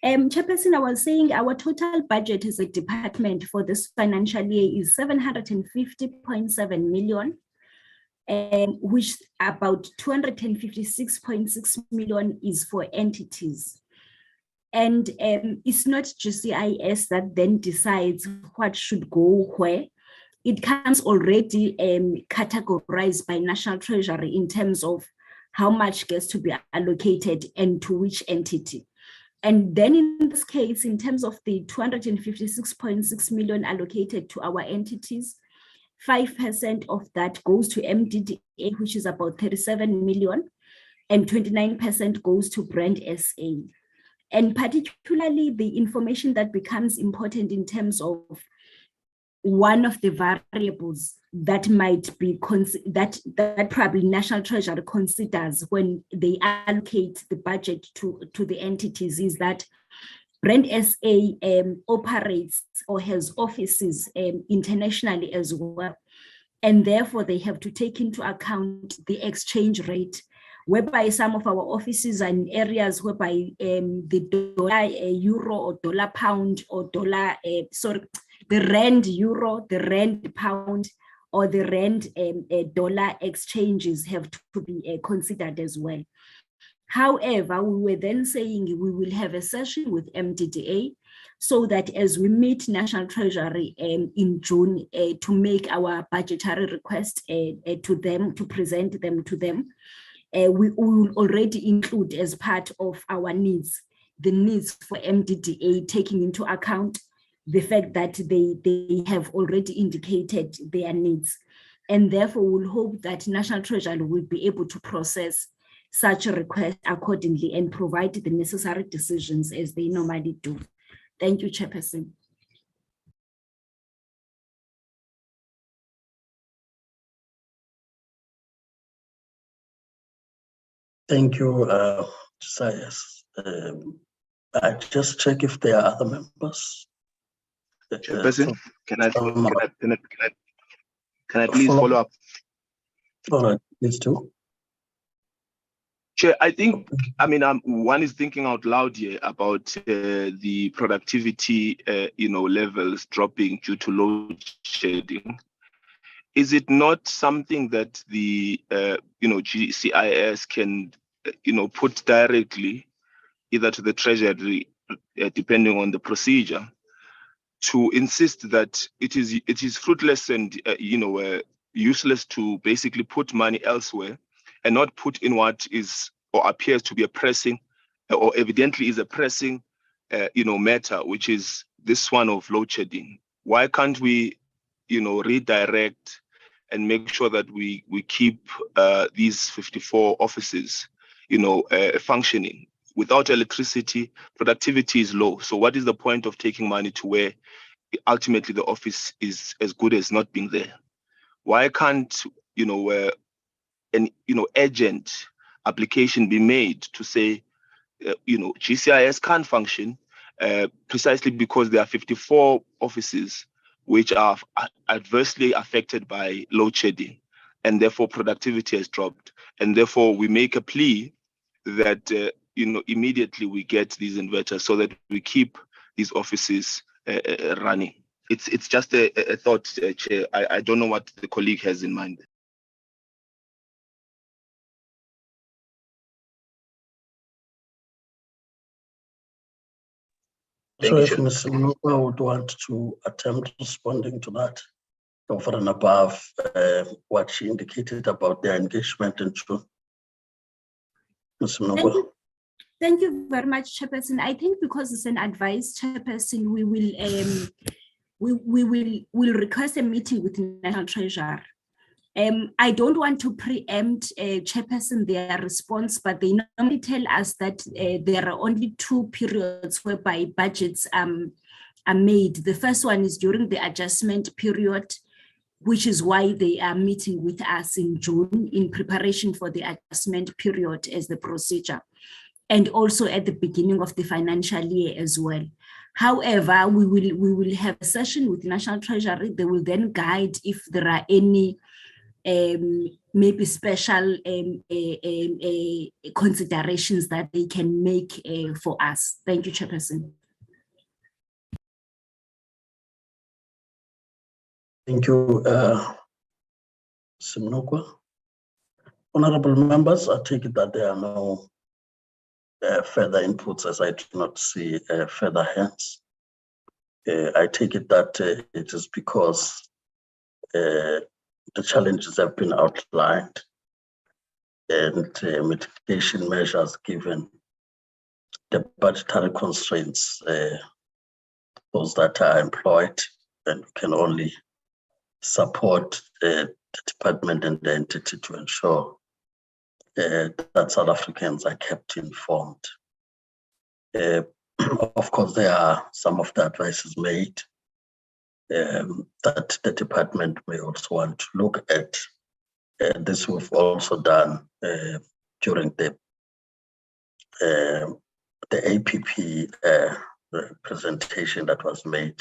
Chairperson, I was saying our total budget as a department for this financial year is 750.7 million, which about 256.6 million is for entities. And it's not GCIS that then decides what should go where. It comes already categorized by National Treasury in terms of how much gets to be allocated and to which entity. And then in this case, in terms of the 256.6 million allocated to our entities, 5% of that goes to MDDA, which is about 37 million, and 29% goes to Brand SA. And particularly the information that becomes important in terms of one of the variables that might be that probably National Treasury considers when they allocate the budget to the entities is that Brand SA operates or has offices internationally as well. And therefore they have to take into account the exchange rate, whereby some of our offices are in areas whereby the dollar euro or dollar pound or dollar, the rand euro, the rand pound, or the rand dollar exchanges have to be considered as well. However, we were then saying we will have a session with MDDA so that as we meet National Treasury in June to make our budgetary request to them, to present them to them, we will already include as part of our needs, the needs for MDDA, taking into account the fact that they have already indicated their needs. And therefore we'll hope that National Treasury will be able to process such a request accordingly and provide the necessary decisions as they normally do. Thank you, Chairperson. Thank you, GCIS. I just check if there are other members. Chairperson, can I please follow up? All right, please do. Chair, I think, one is thinking out loud here about the productivity, levels dropping due to load shedding. Is it not something that the, GCIS can, put directly either to the Treasury, depending on the procedure, to insist that it is fruitless and, useless to basically put money elsewhere and not put in what is or appears to be a pressing or evidently is a pressing, matter, which is this one of load shedding? Why can't we, redirect and make sure that we keep these 54 offices, functioning. Without electricity, productivity is low. So what is the point of taking money to where ultimately the office is as good as not being there? Why can't an urgent application be made to say GCIS can't function precisely because there are 54 offices which are adversely affected by load shedding, and therefore productivity has dropped, and therefore we make a plea that immediately we get these inverters so that we keep these offices running. It's just a thought, Chair. I don't know what the colleague has in mind. So if Ms. Mnuka would want to attempt responding to that, over and above what she indicated about their engagement in June. Ms. Mnuka. Thank you very much, Chairperson. I think because it's an advice, Chairperson, we will request a meeting with National Treasurer. I don't want to preempt Chairperson their response, but they normally tell us that there are only 2 periods whereby budgets are made. The first one is during the adjustment period, which is why they are meeting with us in June in preparation for the adjustment period as the procedure, and also at the beginning of the financial year as well. However, we will have a session with National Treasury. They will then guide if there are any maybe special considerations that they can make for us. Thank you, Chairperson. Thank you, Simnukwa. Honorable members, I take it that there are no further inputs, as I do not see further hands. I take it that it is because the challenges have been outlined and mitigation measures given the budgetary constraints, those that are employed, and we can only support the department and the entity to ensure that South Africans are kept informed. Of course, there are some of the advices made that the department may also want to look at. This we've also done during the APP presentation that was made,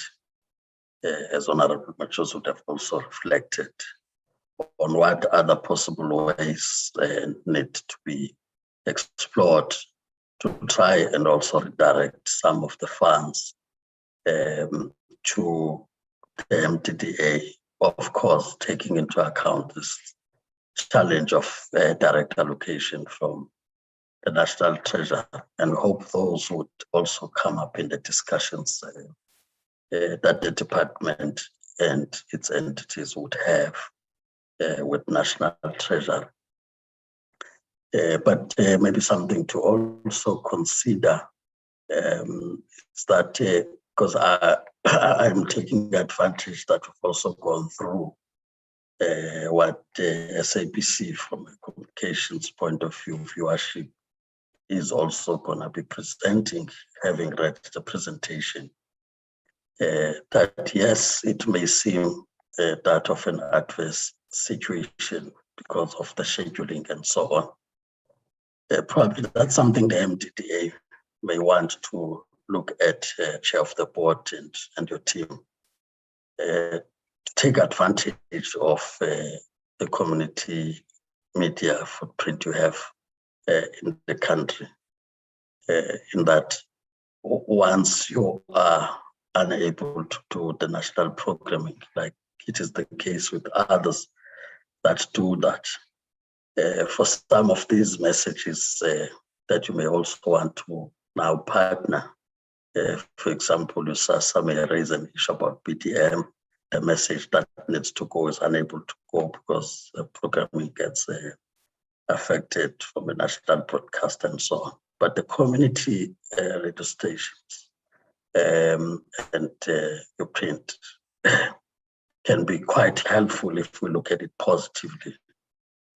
as Honorable Machos would have also reflected on what other possible ways need to be explored to try and also redirect some of the funds to the MTDA, of course, taking into account this challenge of direct allocation from the National Treasury, and hope those would also come up in the discussions that the department and its entities would have with National Treasury. But maybe something to also consider is that because I'm taking advantage that we've also gone through what SABC from a communications point of view, viewership is also going to be presenting, having read the presentation, that yes, it may seem that of an adverse situation because of the scheduling and so on. Probably that's something the MDDA may want to look at, Chair of the Board and your team, to take advantage of the community media footprint you have in the country, in that once you are unable to do the national programming, like it is the case with others that do that, for some of these messages that you may also want to now partner. For example, USASA may raise an issue about BDM, the message that needs to go is unable to go because the programming gets affected from a national broadcast and so on. But the community radio stations and your print can be quite helpful if we look at it positively,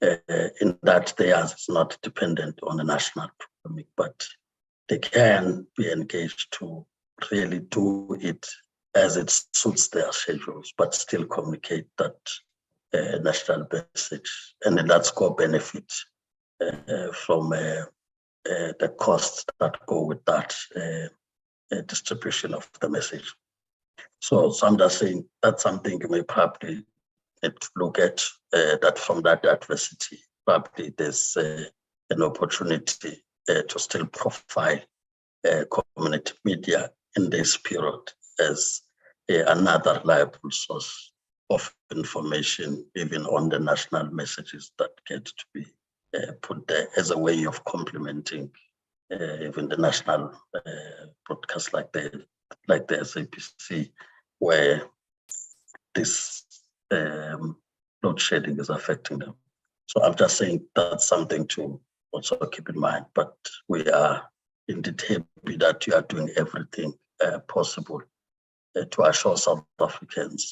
in that theirs is not dependent on a national pandemic, but they can be engaged to really do it as it suits their schedules, but still communicate that national message, and in that score benefit from the costs that go with that distribution of the message. So I'm just saying that's something you may probably need to look at, that from that adversity, probably there's an opportunity to still profile community media in this period as another reliable source of information, even on the national messages that get to be put there as a way of complementing even the national broadcast like the SABC, where this load shedding is affecting them. So I'm just saying that's something to also keep in mind, but we are indeed happy that you are doing everything possible to assure South Africans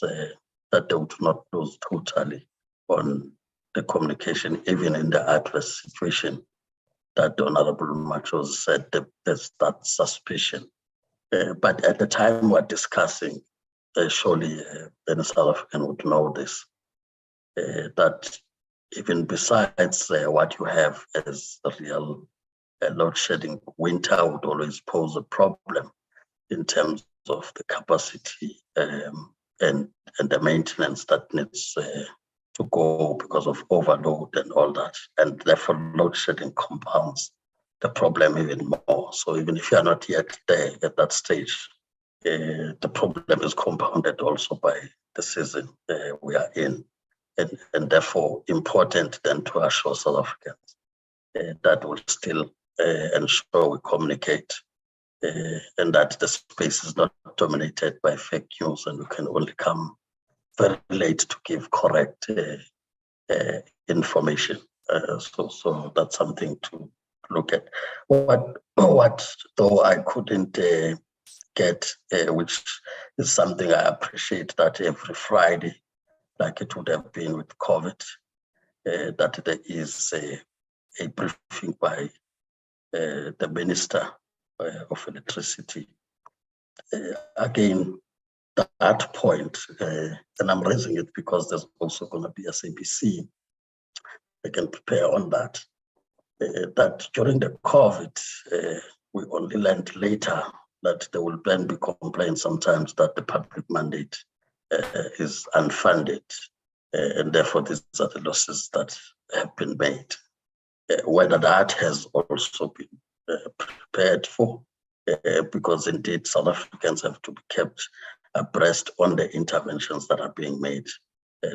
that they would not lose totally on the communication, even in the adverse situation that the Honorable Machos said there's that suspicion. But at the time we're discussing, surely any South African would know this, that even besides what you have as a real load shedding, winter would always pose a problem in terms of the capacity and the maintenance that needs to go because of overload and all that. And therefore load shedding compounds the problem even more. So even if you are not yet there at that stage, the problem is compounded also by the season we are in. And therefore important then to assure South Africans that will still ensure we communicate and that the space is not dominated by fake news, and we can only come very late to give correct information. So that's something to look at. What though I couldn't get, which is something I appreciate, that every Friday, like it would have been with COVID, that there is a briefing by the Minister of Electricity. Again, that point, and I'm raising it because there's also going to be a SABC. I can prepare on that. That during the COVID, we only learned later that there will then be complaints sometimes that the public mandate is unfunded, and therefore these are the losses that have been made. Whether that has also been prepared for, because indeed South Africans have to be kept abreast on the interventions that are being made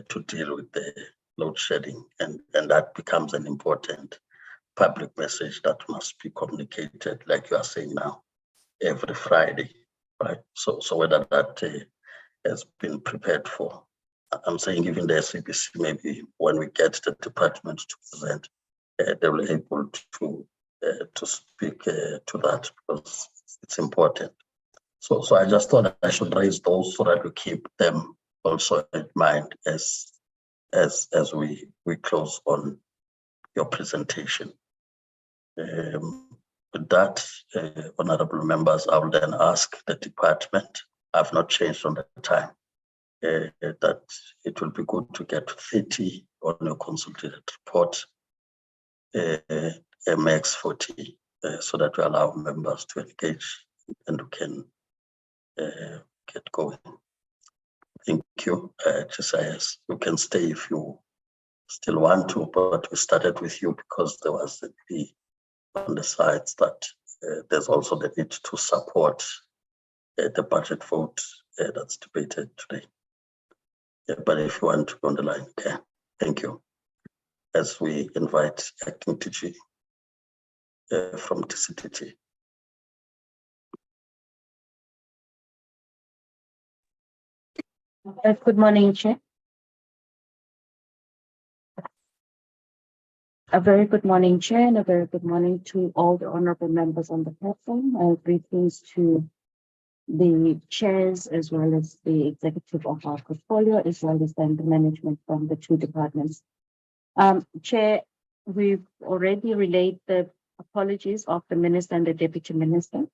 to deal with the load shedding, and that becomes an important public message that must be communicated, like you are saying now, every Friday, right? So whether that has been prepared for, I'm saying even the SABC, maybe when we get the department to present, they will be able to speak to that, because it's important. So I just thought I should raise those so that we keep them also in mind as we close on your presentation. With that, honorable members, I will then ask the department, I've not changed on the time, that it will be good to get 30 on your consolidated report, MX 40, so that we allow members to engage and we can get going. Thank you, GCIS. You can stay if you still want to, but we started with you because there was a plea on the sides that there's also the need to support the budget vote that's debated today. But if you want to go on the line, okay. Thank you. As we invite Acting TG from DCDT. Good morning, Chair. A very good morning, Chair, and a very good morning to all the honorable members on the platform. Greetings to the chairs as well as the executive of our portfolio, as well as then the management from the two departments. Chair, we've already relayed the apologies of the minister and the deputy minister,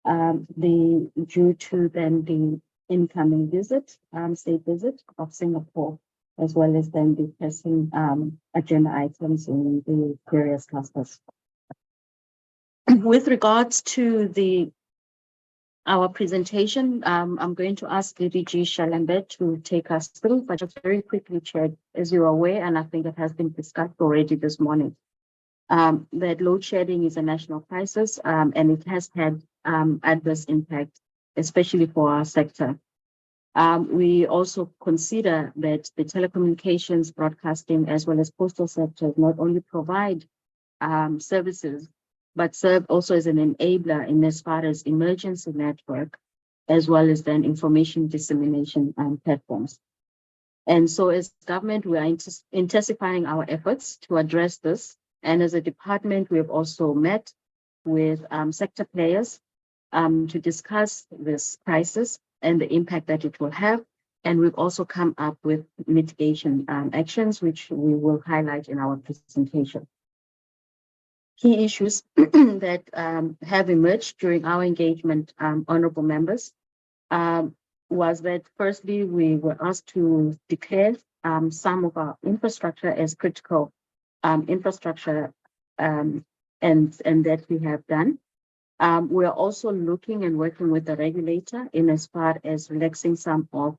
due to then the incoming visit, state visit of Singapore, as well as then the pressing agenda items in the various clusters. With regards to our presentation, I'm going to ask DG Shalembe to take us through, but just very quickly, Chair, as you're aware, and I think it has been discussed already this morning, that load shedding is a national crisis, and it has had adverse impact, especially for our sector. We also consider that the telecommunications, broadcasting, as well as postal sectors not only provide services, but serve also as an enabler in as far as emergency network, as well as then information dissemination platforms. And so as government, we are intensifying our efforts to address this. And as a department, we have also met with sector players to discuss this crisis and the impact that it will have. And we've also come up with mitigation actions, which we will highlight in our presentation. Key issues that have emerged during our engagement, honorable members, was that firstly, we were asked to declare some of our infrastructure as critical infrastructure, and that we have done. We are also looking and working with the regulator in as far as relaxing some of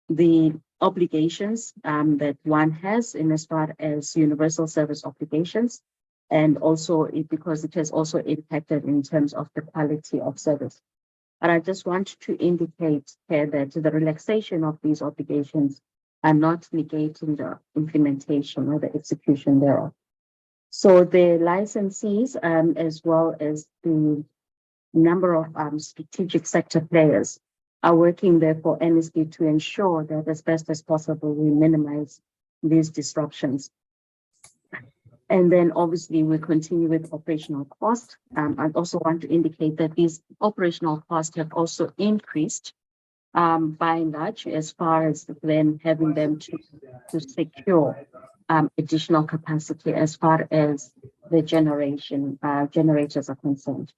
the obligations that one has in as far as universal service obligations, and also because it has also impacted in terms of the quality of service. But I just want to indicate here that the relaxation of these obligations are not negating the implementation or the execution thereof. So the licensees, as well as the number of strategic sector players, are working therefore earnestly to ensure that as best as possible we minimize these disruptions. And then obviously we continue with operational costs. I also want to indicate that these operational costs have also increased by and large, as far as then having them to secure additional capacity as far as the generators are concerned.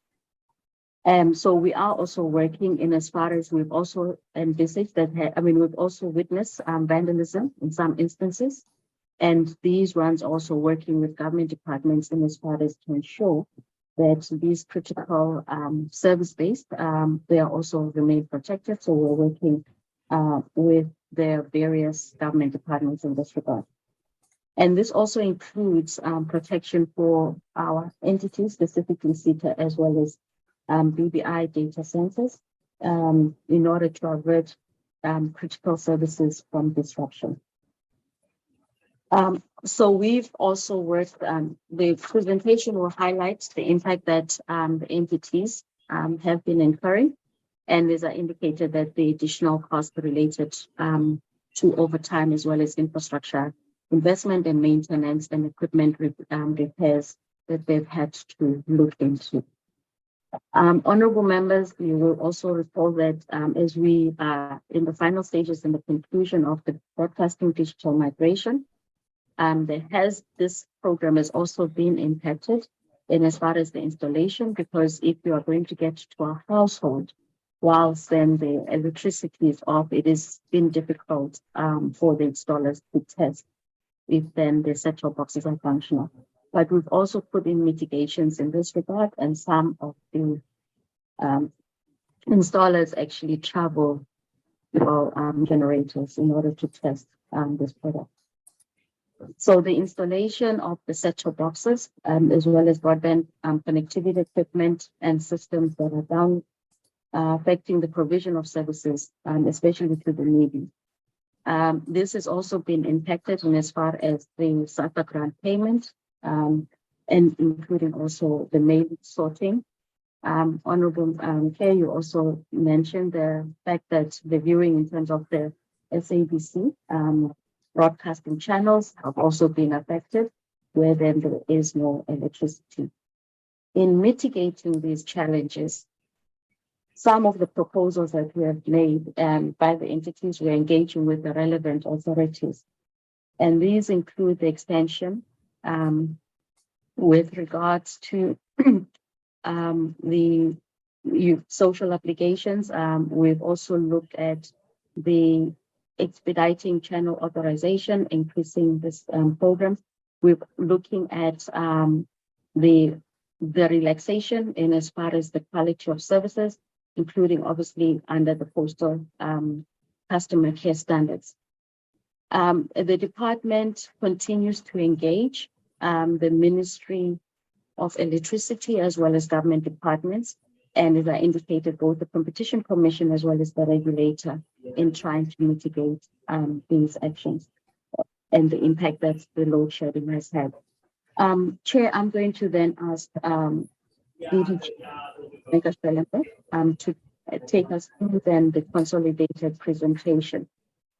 So we are also working in as far as we've also envisaged that, we've also witnessed vandalism in some instances. And these runs also working with government departments in as far as to ensure that these critical service-based, they are also remain protected. So we're working with their various government departments in this regard. And this also includes protection for our entities, specifically CETA, as well as BBI data centers, in order to avert critical services from disruption. So we've also worked, the presentation will highlight the impact that the entities have been incurring. And as I indicated, that the additional costs related to overtime, as well as infrastructure investment and maintenance and equipment repairs that they've had to look into. Honorable members, you will also recall that as we are in the final stages in the conclusion of the broadcasting digital migration, this program has also been impacted in as far as the installation, because if you are going to get to a household, whilst then the electricity is off, it has been difficult for the installers to test if then the set-top boxes are functional. But we've also put in mitigations in this regard, and some of the installers actually travel for generators in order to test this product. So the installation of the set-top boxes, as well as broadband connectivity equipment and systems that are down, affecting the provision of services, especially to the needy. This has also been impacted in as far as the SAPA grant payment, and including also the mail sorting. Honorable Chair, you also mentioned the fact that the viewing in terms of the SABC broadcasting channels have also been affected, where then there is no electricity. In mitigating these challenges, some of the proposals that we have made by the entities we're engaging with the relevant authorities. And these include the extension with regards to the social applications. We've also looked at the expediting channel authorization, increasing this program. We're looking at the relaxation in as far as the quality of services, including obviously under the postal customer care standards. The department continues to engage the Ministry of Electricity as well as government departments, and as I indicated, both the Competition Commission as well as the regulator in trying to mitigate these actions and the impact that the load shedding has had. Chair, I'm going to then ask DDG to take us through then the consolidated presentation.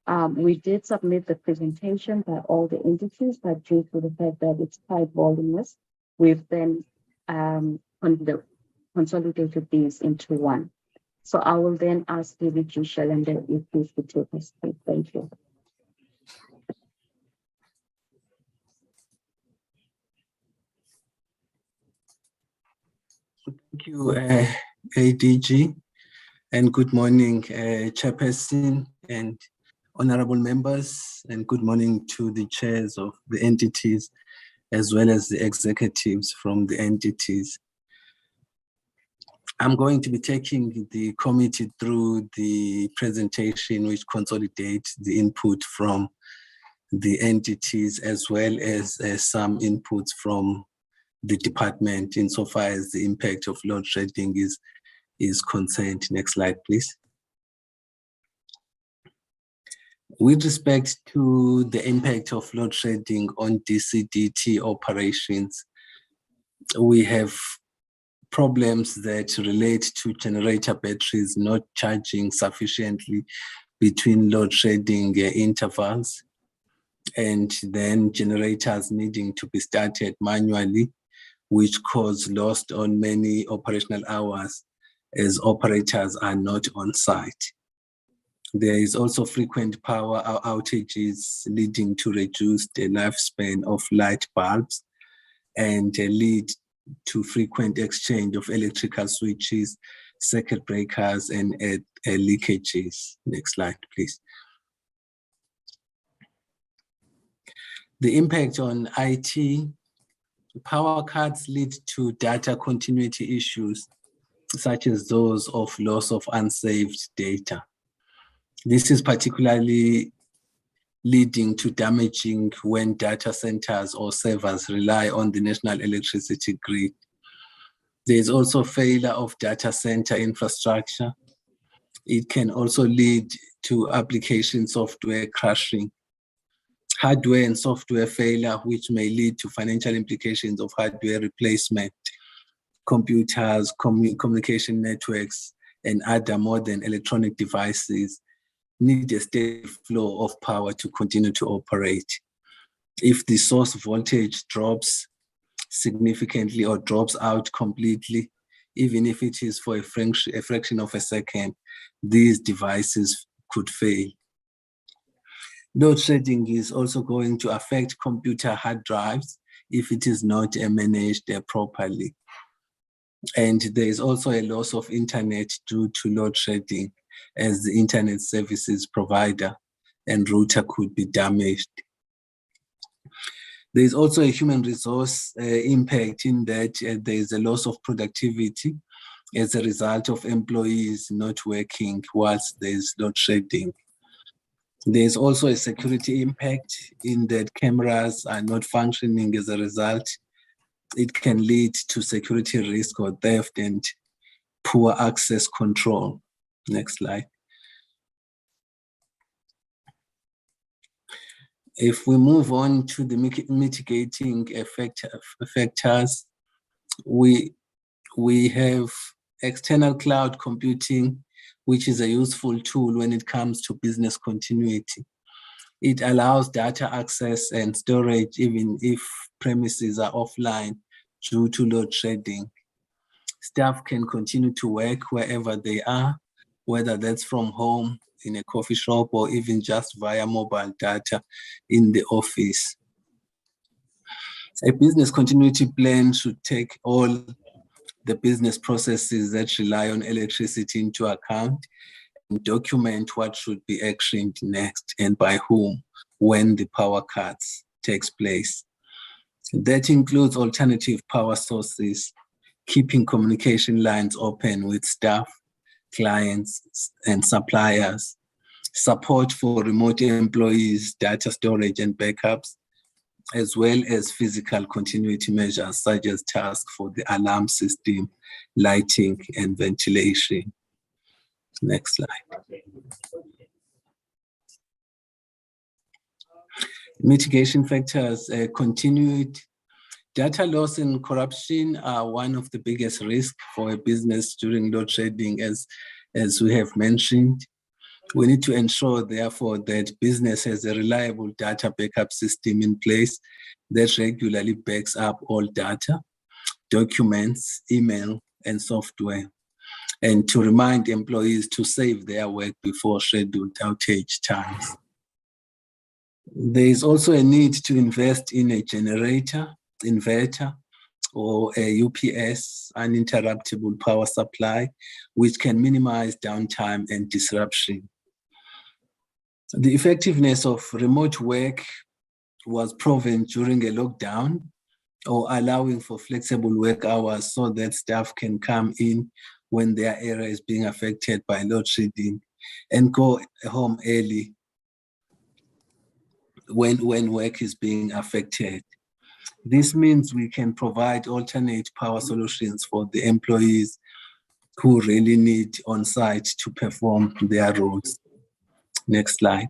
We did submit the presentation by all the entities, but due to the fact that it's quite voluminous, we've then consolidated these into one. So I will then ask DDG Shalender if please could take us through. Thank you. Thank you, ADG, and good morning, Chairperson and honorable members, and good morning to the chairs of the entities, as well as the executives from the entities. I'm going to be taking the committee through the presentation, which consolidates the input from the entities, as well as some inputs from the department insofar as the impact of load shedding is concerned. Next slide, please. With respect to the impact of load shedding on DCDT operations, we have problems that relate to generator batteries not charging sufficiently between load shedding intervals, and then generators needing to be started manually, which cause loss on many operational hours as operators are not on site. There is also frequent power outages leading to reduced lifespan of light bulbs and lead to frequent exchange of electrical switches, circuit breakers, and leakages. Next slide, please. The impact on IT. Power cuts lead to data continuity issues, such as those of loss of unsaved data. This is particularly leading to damaging when data centers or servers rely on the national electricity grid. There is also failure of data center infrastructure. It can also lead to application software crashing, hardware and software failure, which may lead to financial implications of hardware replacement. Computers, communication networks, and other modern electronic devices need a steady flow of power to continue to operate. If the source voltage drops significantly or drops out completely, even if it is for a fraction of a second, these devices could fail. Load shedding is also going to affect computer hard drives if it is not managed properly. And there is also a loss of internet due to load shedding, as the internet services provider and router could be damaged. There is also a human resource impact in that there is a loss of productivity as a result of employees not working whilst there is load shedding. There is also a security impact in that cameras are not functioning as a result. It can lead to security risk or theft and poor access control. Next slide. If we move on to the mitigating factors, we have external cloud computing, which is a useful tool when it comes to business continuity. It allows data access and storage even if premises are offline due to load shedding. Staff can continue to work wherever they are, whether that's from home, in a coffee shop, or even just via mobile data in the office. A business continuity plan should take all the business processes that rely on electricity into account and document what should be actioned next and by whom when the power cuts takes place. That includes alternative power sources, keeping communication lines open with staff, clients, and suppliers, support for remote employees, data storage and backups, as well as physical continuity measures such as tasks for the alarm system, lighting, and ventilation. Next slide. Mitigation factors, continued data loss and corruption are one of the biggest risks for a business during load shedding, as we have mentioned. We need to ensure, therefore, that business has a reliable data backup system in place that regularly backs up all data, documents, email, and software, and to remind employees to save their work before scheduled outage times. There is also a need to invest in a generator, inverter, or a UPS, uninterruptible power supply, which can minimize downtime and disruption. The effectiveness of remote work was proven during a lockdown, or allowing for flexible work hours so that staff can come in when their area is being affected by load shedding and go home early when work is being affected. This means we can provide alternate power solutions for the employees who really need on-site to perform their roles. Next slide.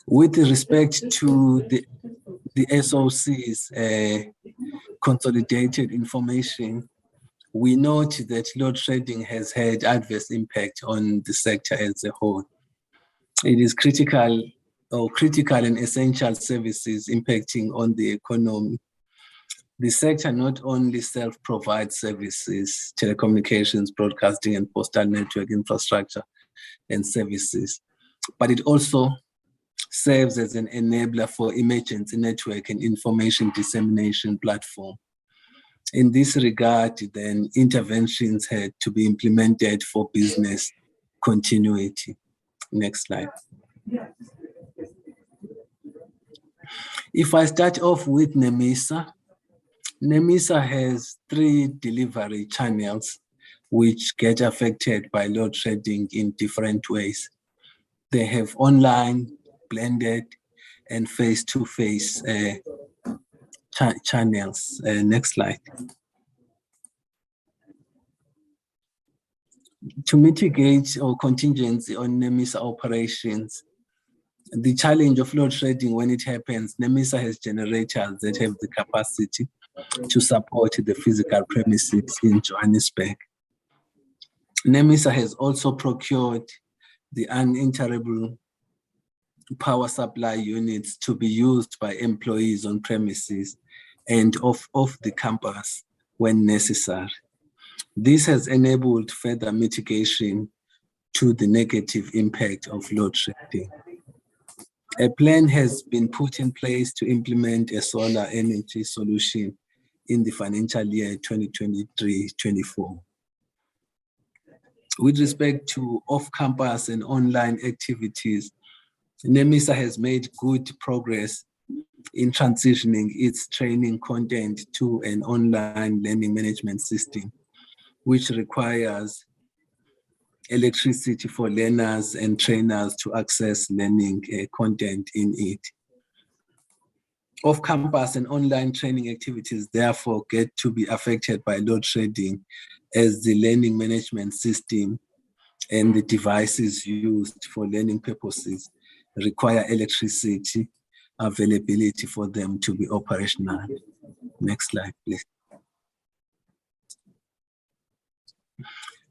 With respect to the SOC's consolidated information, we note that load shedding has had adverse impact on the sector as a whole. It is critical and essential services impacting on the economy. The sector not only self-provides services, telecommunications, broadcasting, and postal network infrastructure and services, but it also serves as an enabler for emergency network and information dissemination platform. In this regard, then, interventions had to be implemented for business continuity. Next slide. If I start off with NEMISA, NEMISA has 3 delivery channels which get affected by load shedding in different ways. They have online, blended, and face-to-face channels. Next slide. To mitigate or contingency on NEMISA operations, the challenge of load shedding when it happens, NEMISA has generators that have the capacity to support the physical premises in Johannesburg. NEMISA has also procured the uninterruptible power supply units to be used by employees on premises and off the campus when necessary. This has enabled further mitigation to the negative impact of load shedding. A plan has been put in place to implement a solar energy solution in the financial year 2023-24. With respect to off-campus and online activities, NEMISA has made good progress in transitioning its training content to an online learning management system, which requires electricity for learners and trainers to access learning content in it. Off-campus and online training activities therefore get to be affected by load shedding, as the learning management system and the devices used for learning purposes require electricity availability for them to be operational. Next slide, please.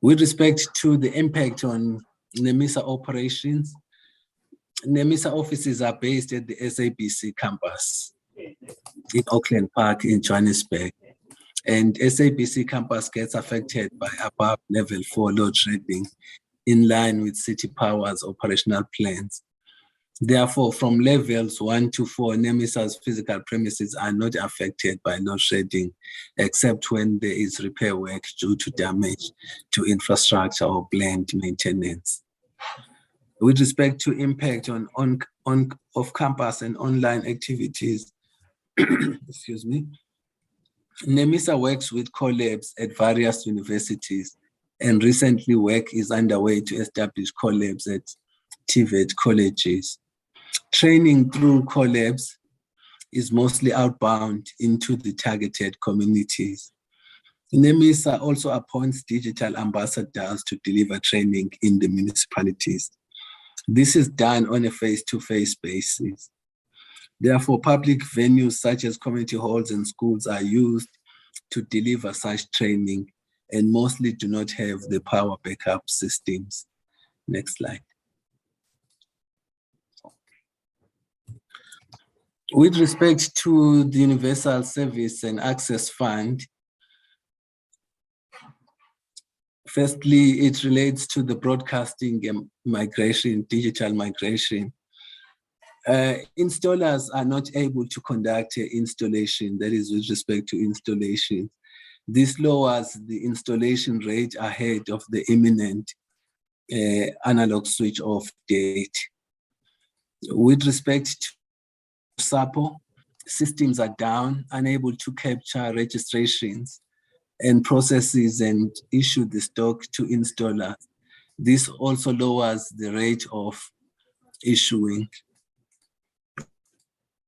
With respect to the impact on NEMISA operations, NEMISA offices are based at the SABC campus in Auckland Park in Johannesburg. And SABC campus gets affected by above level 4 load shedding in line with City Power's operational plans. Therefore, from levels 1 to 4, NEMISA's physical premises are not affected by load shedding, except when there is repair work due to damage to infrastructure or planned maintenance. With respect to impact on off-campus and online activities, excuse me, NEMISA works with collabs at various universities, and recently work is underway to establish collabs at TVET colleges. Training through collabs is mostly outbound into the targeted communities. NEMISA also appoints digital ambassadors to deliver training in the municipalities. This is done on a face-to-face basis. Therefore, public venues such as community halls and schools are used to deliver such training and mostly do not have the power backup systems. Next slide. With respect to the Universal Service and Access Fund, firstly, it relates to the broadcasting and migration, digital migration. Installers are not able to conduct an installation, that is with respect to installation. This lowers the installation rate ahead of the imminent analog switch off date. With respect to SAPO, systems are down, unable to capture registrations and processes and issue the stock to installers. This also lowers the rate of issuing.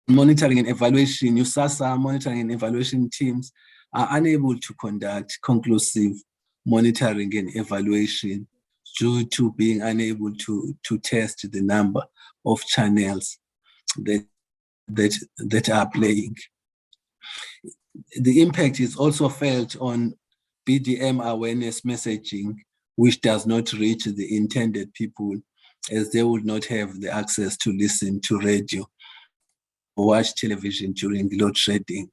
Monitoring and evaluation, USASA monitoring and evaluation teams are unable to conduct conclusive monitoring and evaluation due to being unable to test the number of channels that are playing. The impact is also felt on BDM awareness messaging, which does not reach the intended people, as they would not have the access to listen to radio or watch television during load shedding,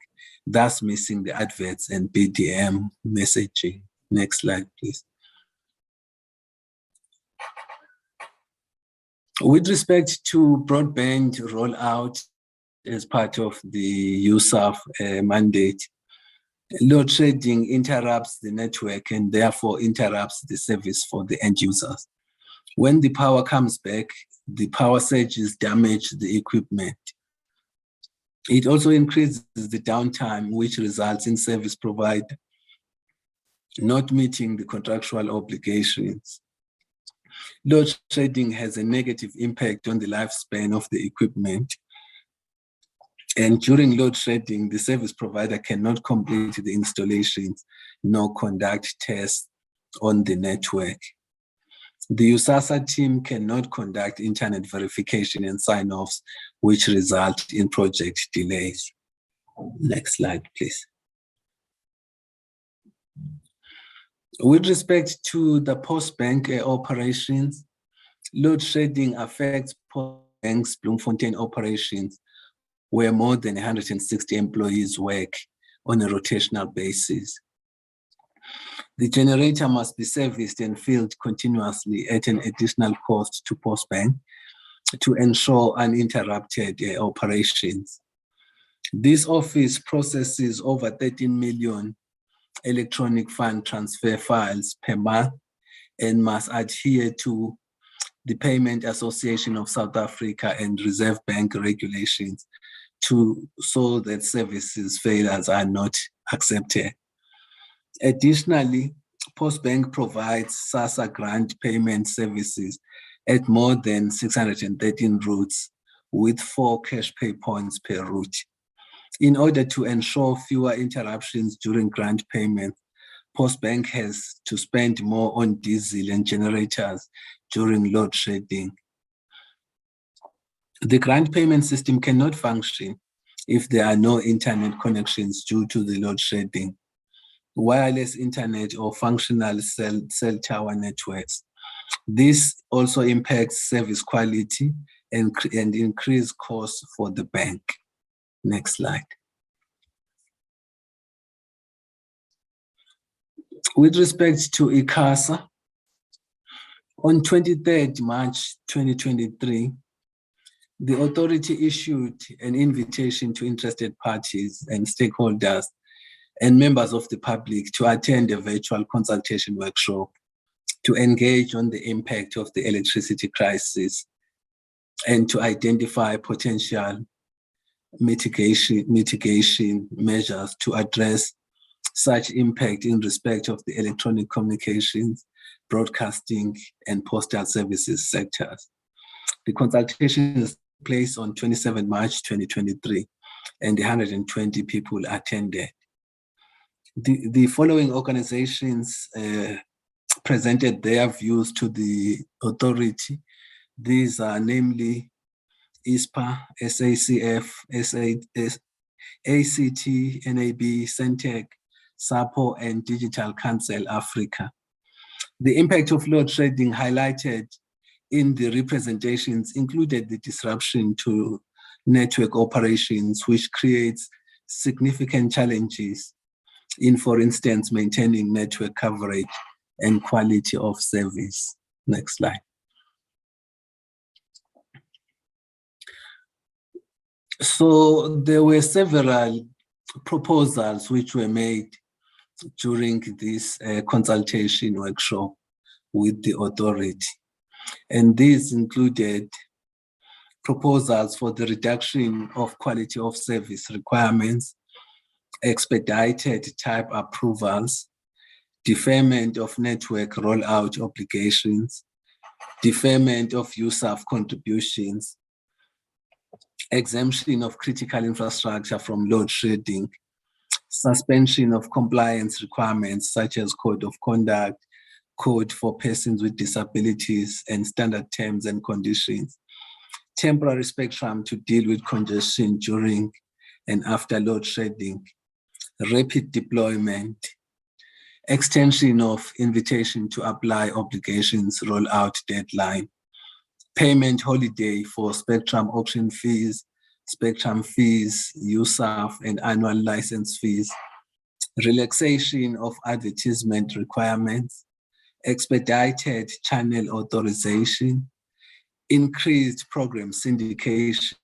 thus missing the adverts and BDM messaging. Next slide, please. With respect to broadband rollout as part of the USAF mandate, load shedding interrupts the network and therefore interrupts the service for the end users. When the power comes back, the power surges damage the equipment. It also increases the downtime, which results in service provider not meeting the contractual obligations. Load shedding has a negative impact on the lifespan of the equipment. And during load shedding, the service provider cannot complete the installations nor conduct tests on the network. The USASA team cannot conduct internet verification and sign-offs, which result in project delays. Next slide, please. With respect to the post-bank operations, load shedding affects post-bank's Bloemfontein operations, where more than 160 employees work on a rotational basis. The generator must be serviced and filled continuously at an additional cost to Postbank to ensure uninterrupted operations. This office processes over 13 million electronic fund transfer files per month and must adhere to the Payment Association of South Africa and Reserve Bank regulations so that services failures are not accepted. Additionally, Postbank provides SASSA grant payment services at more than 613 routes with 4 cash pay points per route. In order to ensure fewer interruptions during grant payment, Postbank has to spend more on diesel and generators during load shedding. The grant payment system cannot function if there are no internet connections due to the load shedding. Wireless internet or functional cell tower networks. This also impacts service quality and increase costs for the bank. Next slide. With respect to ICASA, on 23rd March 2023, the authority issued an invitation to interested parties and stakeholders and members of the public to attend a virtual consultation workshop to engage on the impact of the electricity crisis and to identify potential mitigation measures to address such impact in respect of the electronic communications, broadcasting, and postal services sectors. The consultation is placed on 27 March 2023, and 120 people attended. The following organizations presented their views to the authority. These are namely ISPA, SACF, ACT, NAB, Centec, SAPO, and Digital Council Africa. The impact of load shedding highlighted in the representations included the disruption to network operations, which creates significant challenges in, for instance, maintaining network coverage and quality of service. Next slide. So there were several proposals which were made during this consultation workshop with the authority. And these included proposals for the reduction of quality of service requirements, expedited type approvals, deferment of network rollout obligations, deferment of USAF contributions, exemption of critical infrastructure from load shedding, suspension of compliance requirements such as code of conduct, code for persons with disabilities, and standard terms and conditions, temporary spectrum to deal with congestion during and after load shedding, rapid deployment, extension of invitation to apply obligations rollout deadline, payment holiday for spectrum auction fees, spectrum fees, USAF, and annual license fees, relaxation of advertisement requirements, expedited channel authorization, increased program syndication,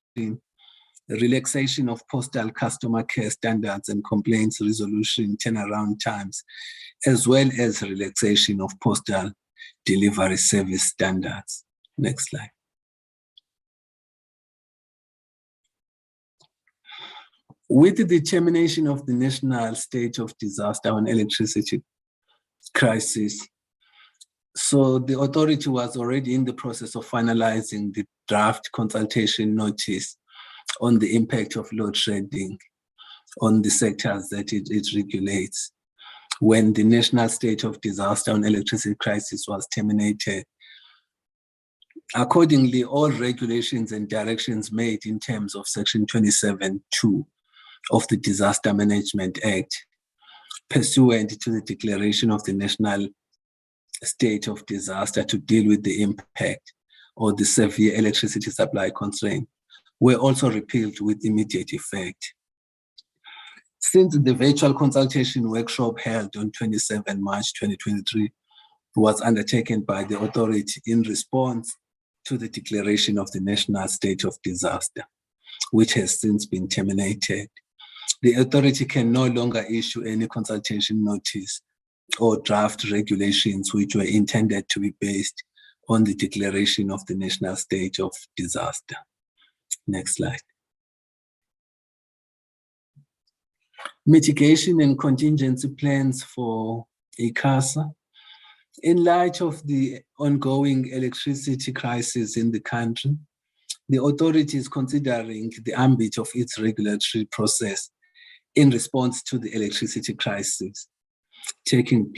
relaxation of postal customer care standards and complaints resolution turnaround times, as well as relaxation of postal delivery service standards. Next slide. With the termination of the national state of disaster on electricity crisis, so the authority was already in the process of finalizing the draft consultation notice on the impact of load shedding on the sectors that it regulates when the national state of disaster on electricity crisis was terminated. Accordingly, all regulations and directions made in terms of Section 27(2) of the Disaster Management Act, pursuant to the declaration of the national state of disaster to deal with the impact or the severe electricity supply constraint, were also repealed with immediate effect. Since the virtual consultation workshop held on 27 March 2023 was undertaken by the authority in response to the declaration of the national state of disaster, which has since been terminated, the authority can no longer issue any consultation notice or draft regulations which were intended to be based on the declaration of the national state of disaster. Next slide. Mitigation and contingency plans for ICASA. In light of the ongoing electricity crisis in the country, the authority is considering the ambit of its regulatory process in response to the electricity crisis, taking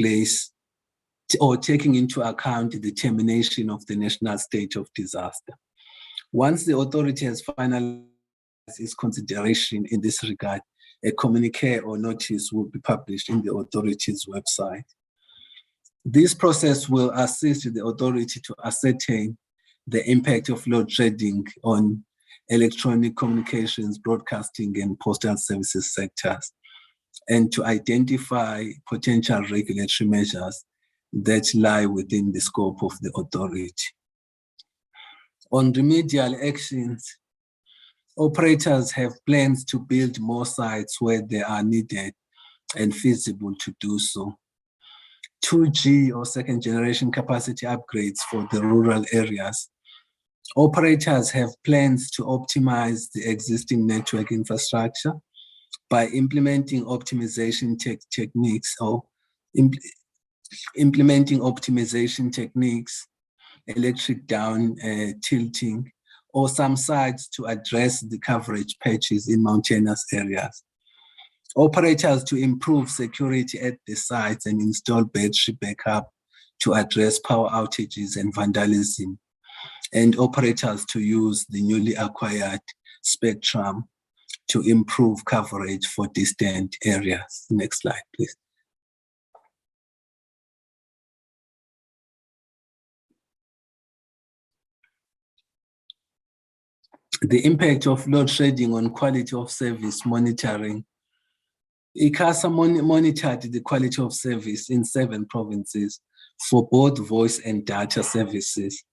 into account the termination of the national state of disaster. Once the authority has finalized its consideration in this regard, a communique or notice will be published in the authority's website. This process will assist the authority to ascertain the impact of load shedding on electronic communications, broadcasting, and postal services sectors, and to identify potential regulatory measures that lie within the scope of the authority. On remedial actions, operators have plans to build more sites where they are needed and feasible to do so. 2G or second generation capacity upgrades for the rural areas. Operators have plans to optimize the existing network infrastructure by implementing optimization techniques or implementing optimization techniques, electric down tilting, or some sites to address the coverage patches in mountainous areas. Operators to improve security at the sites and install battery backup to address power outages and vandalism. And operators to use the newly acquired spectrum to improve coverage for distant areas. Next slide, please. The impact of load shedding on quality of service monitoring. ICASA monitored the quality of service in 7 provinces for both voice and data services.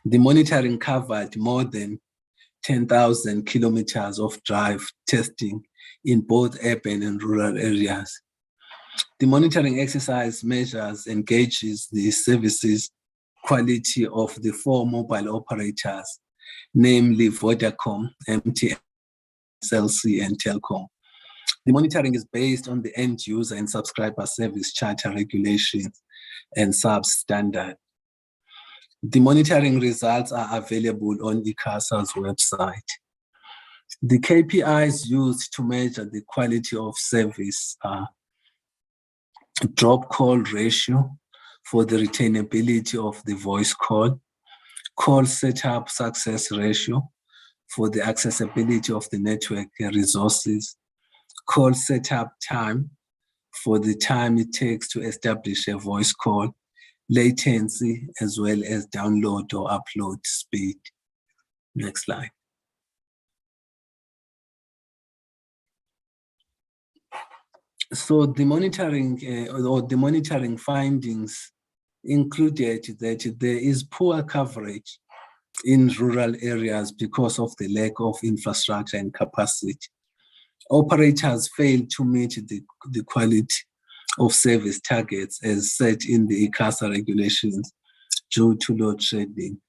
The monitoring covered more than 10,000 kilometers of drive testing in both urban and rural areas. The monitoring exercise measures and gauges the services quality of the 4 mobile operators, namely Vodacom, MTN, Cell C, and Telkom. The monitoring is based on the end user and subscriber service charter regulations and sub-standard. The monitoring results are available on ICASA's website. The KPIs used to measure the quality of service are drop call ratio for the retainability of the voice call setup success ratio for the accessibility of the network resources, call setup time for the time it takes to establish a voice call, latency, as well as download or upload speed. Next slide. So the monitoring findings included that there is poor coverage in rural areas because of the lack of infrastructure and capacity. Operators fail to meet the quality of service targets as set in the ICASA regulations due to load shedding.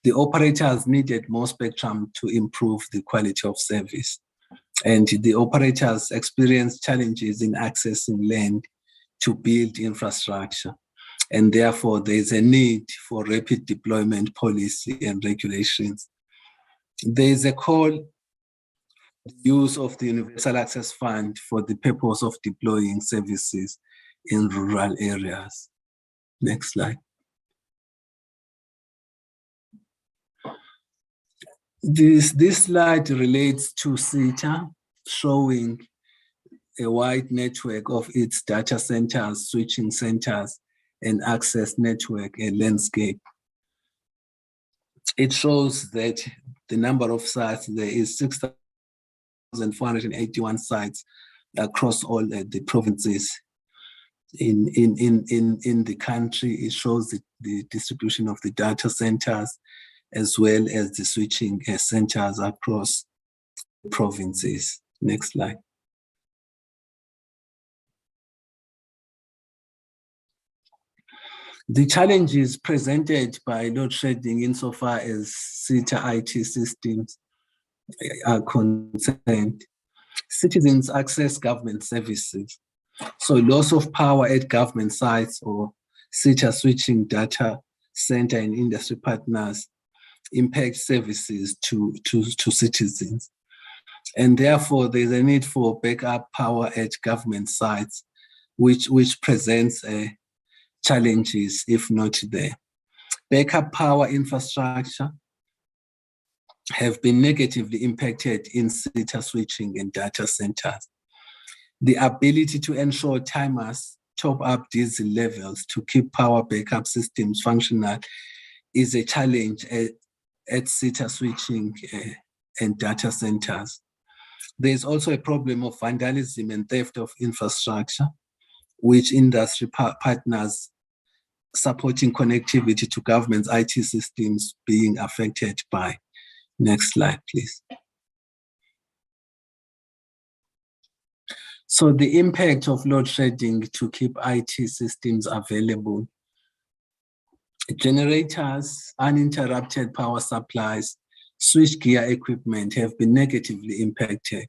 The operators needed more spectrum to improve the quality of service. And the operators experienced challenges in accessing land to build infrastructure. And therefore, there is a need for rapid deployment policy and regulations. There is a call use of the Universal Access Fund for the purpose of deploying services in rural areas. Next slide. This slide relates to SITA, showing a wide network of its data centers, switching centers, and access network landscape. It shows that the number of sites, there is 6,481 sites across all the provinces in the country. It shows the distribution of the data centers as well as the switching centers across provinces. Next slide. The challenges presented by load shedding insofar as SITA IT systems are concerned. Citizens access government services. So loss of power at government sites or SITA switching data center and industry partners impact services to citizens. And therefore, there's a need for backup power at government sites, which presents challenges if not there. Backup power infrastructure have been negatively impacted in SITA switching and data centers. The ability to ensure timers top up diesel levels to keep power backup systems functional is a challenge at SITA switching and data centers. There is also a problem of vandalism and theft of infrastructure, which industry partners supporting connectivity to government's IT systems being affected by. Next slide, please. So the impact of load shedding to keep IT systems available. Generators, uninterrupted power supplies, switchgear equipment have been negatively impacted.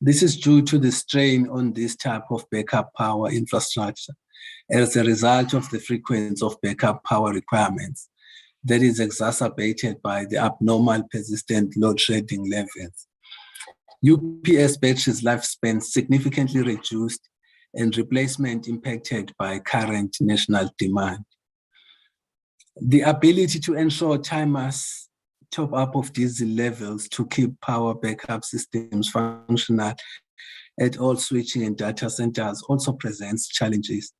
This is due to the strain on this type of backup power infrastructure as a result of the frequency of backup power requirements that is exacerbated by the abnormal persistent load shedding levels. UPS batteries' lifespan significantly reduced and replacement impacted by current national demand. The ability to ensure timers top up of diesel levels to keep power backup systems functional at all switching and data centers also presents challenges.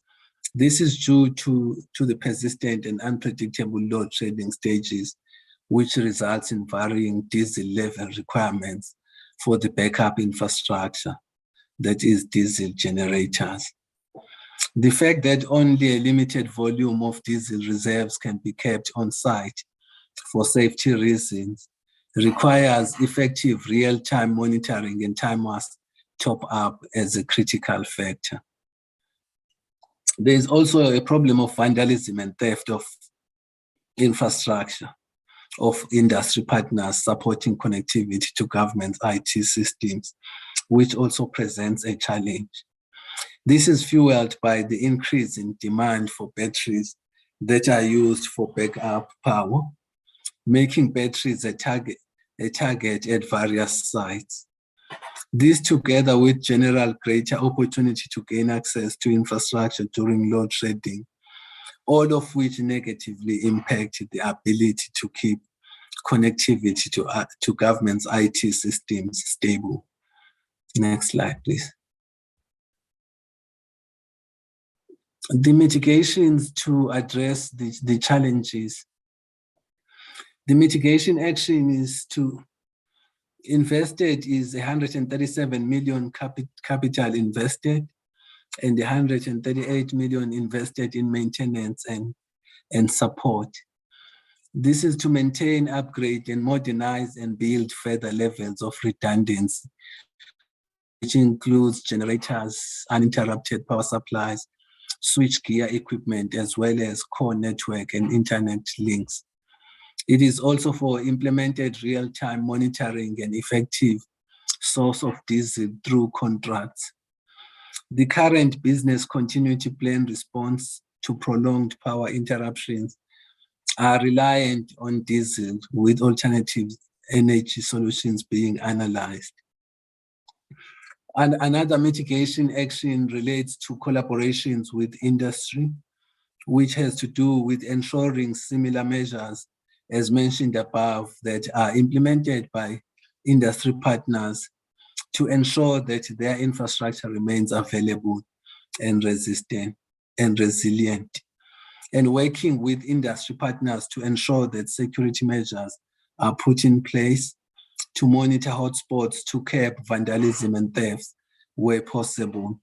This is due to the persistent and unpredictable load shedding stages, which results in varying diesel level requirements for the backup infrastructure, that is diesel generators. The fact that only a limited volume of diesel reserves can be kept on site for safety reasons requires effective real-time monitoring and timers top up as a critical factor. There is also a problem of vandalism and theft of infrastructure of industry partners supporting connectivity to government IT systems, which also presents a challenge. This is fueled by the increase in demand for batteries that are used for backup power, making batteries a target at various sites. This, together with general greater opportunity to gain access to infrastructure during load shedding, all of which negatively impact the ability to keep connectivity to government's IT systems stable. Next slide, please. The mitigations to address the challenges. The mitigation action is invested is 137 million capital invested and 138 million invested in maintenance and support. This is to maintain, upgrade, and modernize and build further levels of redundancy, which includes generators, uninterrupted power supplies, switchgear equipment, as well as core network and internet links. It is also for implemented real-time monitoring and effective source of diesel through contracts. The current business continuity plan response to prolonged power interruptions are reliant on diesel, with alternative energy solutions being analyzed. And another mitigation action relates to collaborations with industry, which has to do with ensuring similar measures as mentioned above that are implemented by industry partners to ensure that their infrastructure remains available and resistant and resilient, and working with industry partners to ensure that security measures are put in place to monitor hotspots to curb vandalism and thefts where possible.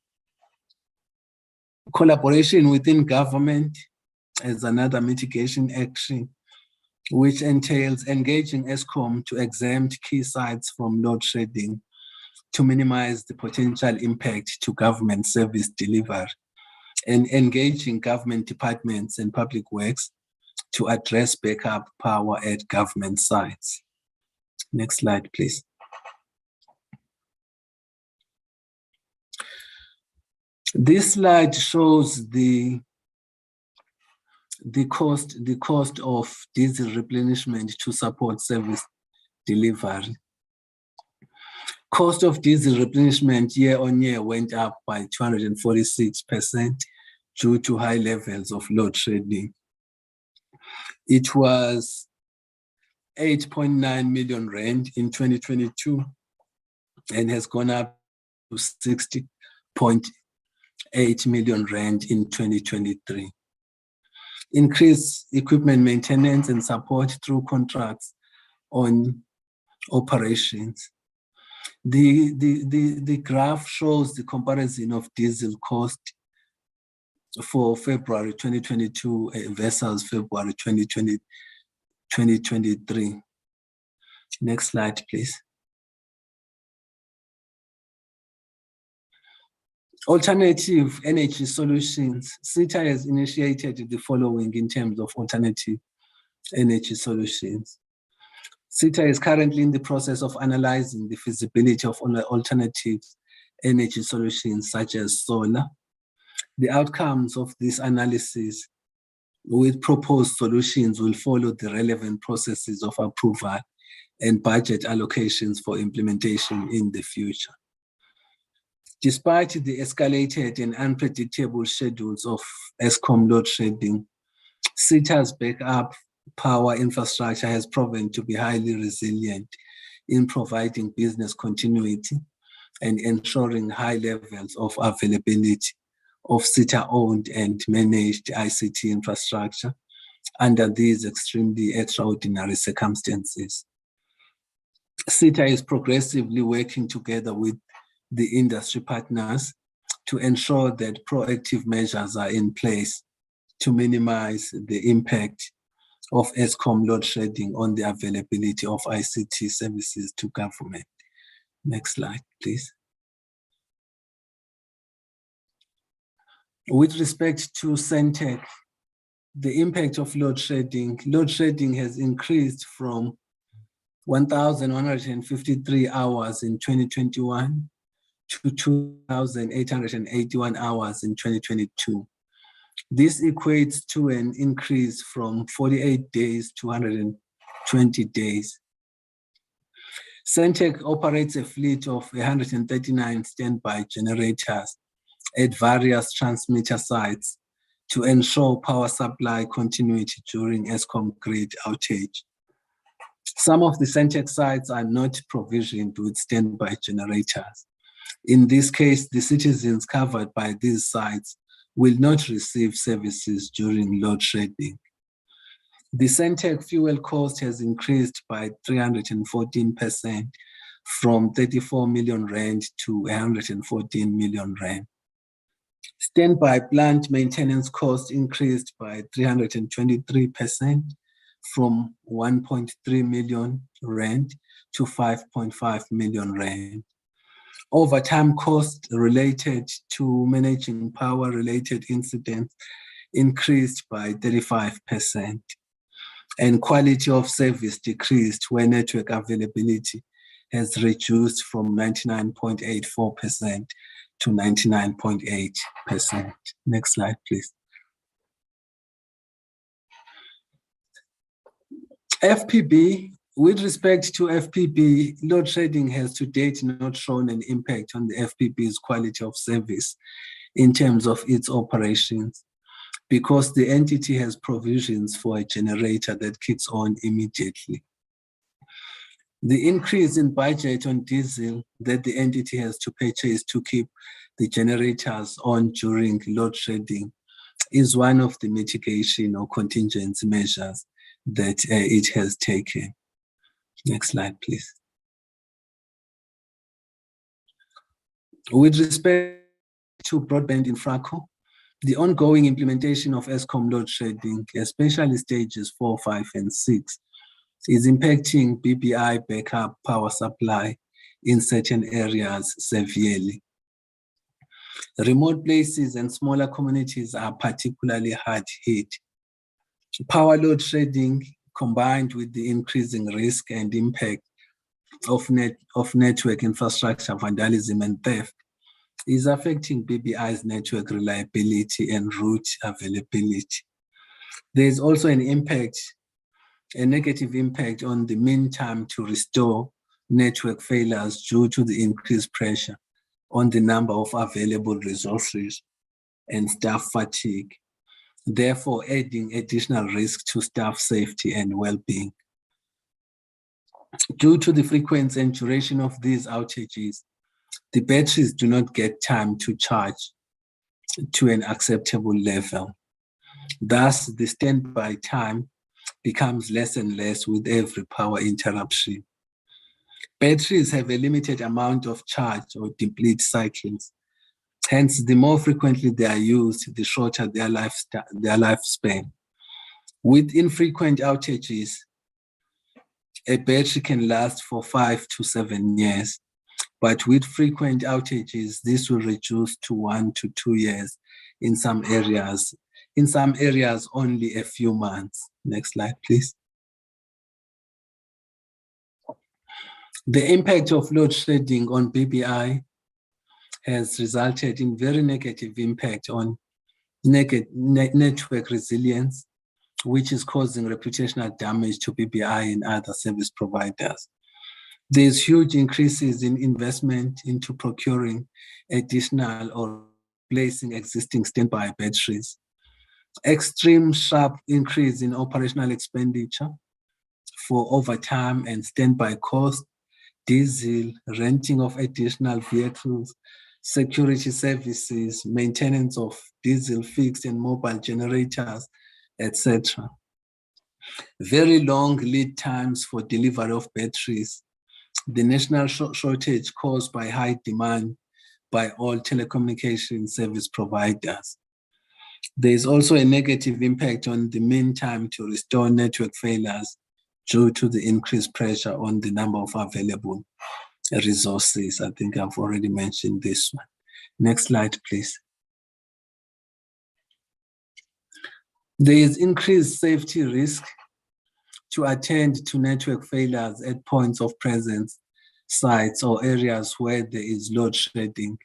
Collaboration within government is another mitigation action, which entails engaging ESCOM to exempt key sites from load shedding to minimize the potential impact to government service delivery, and engaging government departments and public works to address backup power at government sites. Next slide, please. This slide shows the cost of diesel replenishment to support service delivery. Cost of diesel replenishment year on year went up by 246% due to high levels of load shedding. It was 8.9 million rand in 2022 and has gone up to 60.8 million rand in 2023. Increased equipment maintenance and support through contracts on operations. The graph shows the comparison of diesel cost for February 2022 versus February 2023. Next slide, please. Alternative energy solutions. SITA has initiated the following in terms of alternative energy solutions. SITA is currently in the process of analyzing the feasibility of alternative energy solutions such as solar. The outcomes of this analysis with proposed solutions will follow the relevant processes of approval and budget allocations for implementation in the future. Despite the escalated and unpredictable schedules of Eskom load shedding, SITA's backup power infrastructure has proven to be highly resilient in providing business continuity and ensuring high levels of availability of SITA-owned and managed ICT infrastructure under these extremely extraordinary circumstances. SITA is progressively working together with the industry partners to ensure that proactive measures are in place to minimize the impact of Eskom load shedding on the availability of ICT services to government. Next slide, please. With respect to Centec, the impact of load shedding has increased from 1,153 hours in 2021 to 2,881 hours in 2022. This equates to an increase from 48 days to 120 days. Centec operates a fleet of 139 standby generators at various transmitter sites to ensure power supply continuity during Eskom grid outage. Some of the Centec sites are not provisioned with standby generators. In this case, the citizens covered by these sites will not receive services during load shedding. The Centec fuel cost has increased by 314% from 34 million rand to 114 million rand. Standby plant maintenance cost increased by 323% from 1.3 million rand to 5.5 million rand. Overtime costs related to managing power-related incidents increased by 35%, and quality of service decreased where network availability has reduced from 99.84% to 99.8%. Next slide, please. FPB. With respect to FPB, load shedding has to date not shown an impact on the FPB's quality of service in terms of its operations, because the entity has provisions for a generator that kicks on immediately. The increase in budget on diesel that the entity has to purchase to keep the generators on during load shedding is one of the mitigation or contingency measures that it has taken. Next slide, please. With respect to broadband infraco, the ongoing implementation of Eskom load shedding, especially stages 4, 5, and 6, is impacting BBI backup power supply in certain areas severely. Remote places and smaller communities are particularly hard hit. Power load shedding, combined with the increasing risk and impact of network infrastructure vandalism and theft, is affecting BBI's network reliability and route availability. There is also a negative impact on the mean time to restore network failures due to the increased pressure on the number of available resources and staff fatigue, therefore adding additional risk to staff safety and well-being. Due to the frequency and duration of these outages, the batteries do not get time to charge to an acceptable level. Thus, the standby time becomes less and less with every power interruption. Batteries have a limited amount of charge or deplete cycles. Hence, the more frequently they are used, the shorter their lifespan. With infrequent outages, a battery can last for 5 to 7 years. But with frequent outages, this will reduce to 1 to 2 years in some areas. In some areas, only a few months. Next slide, please. The impact of load shedding on BBI has resulted in very negative impact on network resilience, which is causing reputational damage to BBI and other service providers. There's huge increases in investment into procuring additional or replacing existing standby batteries. Extreme sharp increase in operational expenditure for overtime and standby costs, diesel, renting of additional vehicles, security services, maintenance of diesel fixed and mobile generators, etc. Very long lead times for delivery of batteries. The national shortage caused by high demand by all telecommunication service providers. There is also a negative impact on the mean time to restore network failures due to the increased pressure on the number of available resources. I think I've already mentioned this one. Next slide, please. There is increased safety risk to attend to network failures at points of presence, sites or areas where there is load shedding,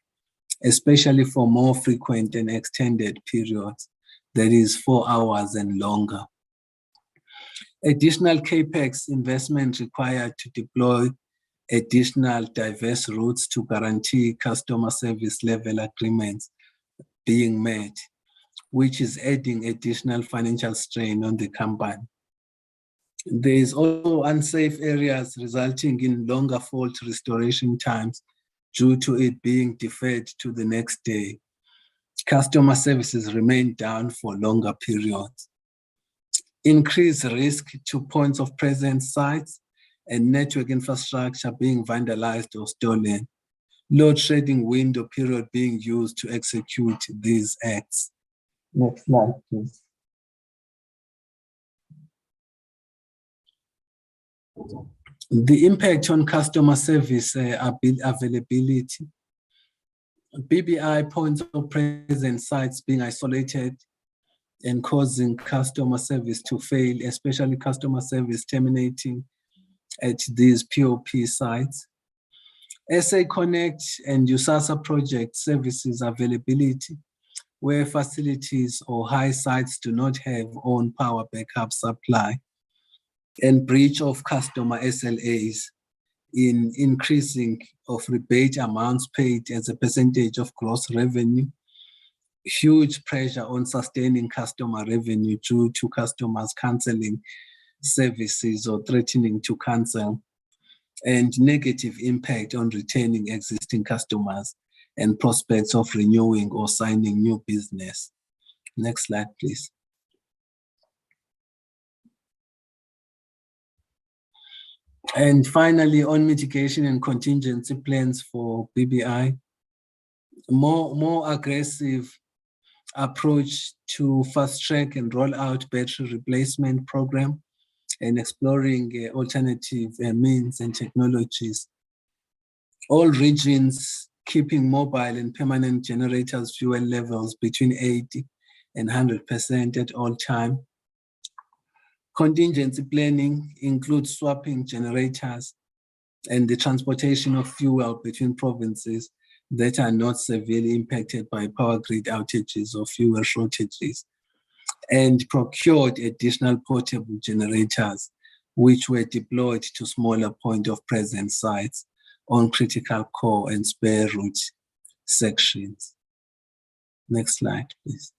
especially for more frequent and extended periods, that is 4 hours and longer. Additional CAPEX investment required to deploy additional diverse routes to guarantee customer service level agreements being met, which is adding additional financial strain on the company. There is also unsafe areas resulting in longer fault restoration times due to it being deferred to the next day. Customer services remain down for longer periods. Increased risk to points of presence sites and network infrastructure being vandalized or stolen. Load shedding window period being used to execute these acts. Next slide, please. The impact on customer service availability. BBI points of presence sites being isolated and causing customer service to fail, especially customer service terminating at these POP sites. SA Connect and USASA project services availability, where facilities or high sites do not have own power backup supply, and breach of customer SLAs in increasing of rebate amounts paid as a percentage of gross revenue, huge pressure on sustaining customer revenue due to customers canceling services or threatening to cancel, and negative impact on retaining existing customers and prospects of renewing or signing new business. Next slide, please. And finally, on mitigation and contingency plans for BBI, more aggressive approach to fast track and roll out battery replacement program and exploring alternative means and technologies. All regions keeping mobile and permanent generators fuel levels between 80 and 100% at all time. Contingency planning includes swapping generators and the transportation of fuel between provinces that are not severely impacted by power grid outages or fuel shortages, and procured additional portable generators, which were deployed to smaller point of presence sites on critical core and spare route sections. Next slide, please.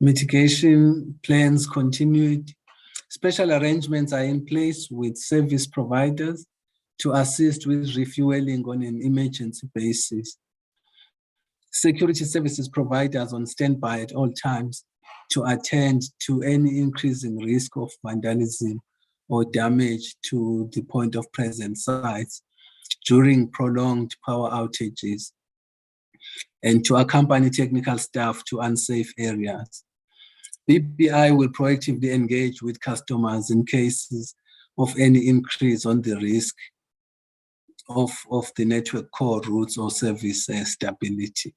Mitigation plans continued. Special arrangements are in place with service providers to assist with refueling on an emergency basis. Security services providers on standby at all times to attend to any increasing risk of vandalism or damage to the point of presence sites during prolonged power outages, and to accompany technical staff to unsafe areas. BPI will proactively engage with customers in cases of any increase on the risk of the network core routes or service stability.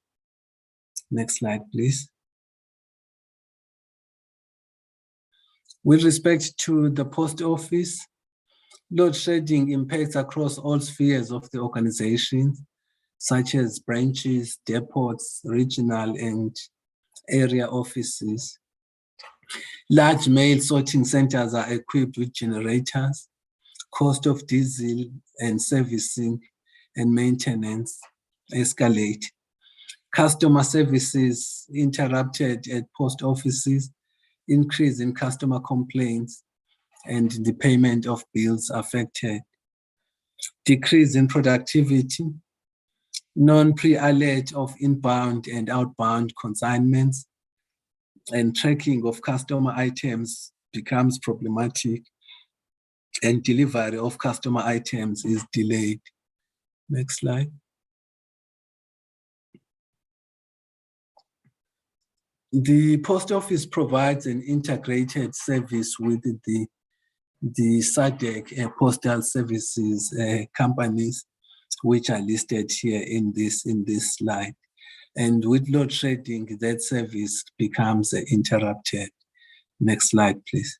Next slide, please. With respect to the post office, load shedding impacts across all spheres of the organization, such as branches, depots, regional and area offices. Large mail sorting centers are equipped with generators. Cost of diesel and servicing and maintenance escalate. Customer services interrupted at post offices, increase in customer complaints, and the payment of bills affected. Decrease in productivity, non-pre-alert of inbound and outbound consignments, and tracking of customer items becomes problematic, and delivery of customer items is delayed. Next slide. The post office provides an integrated service with the SADC postal services companies, which are listed here in this slide. And with load shedding, that service becomes interrupted. Next slide, please.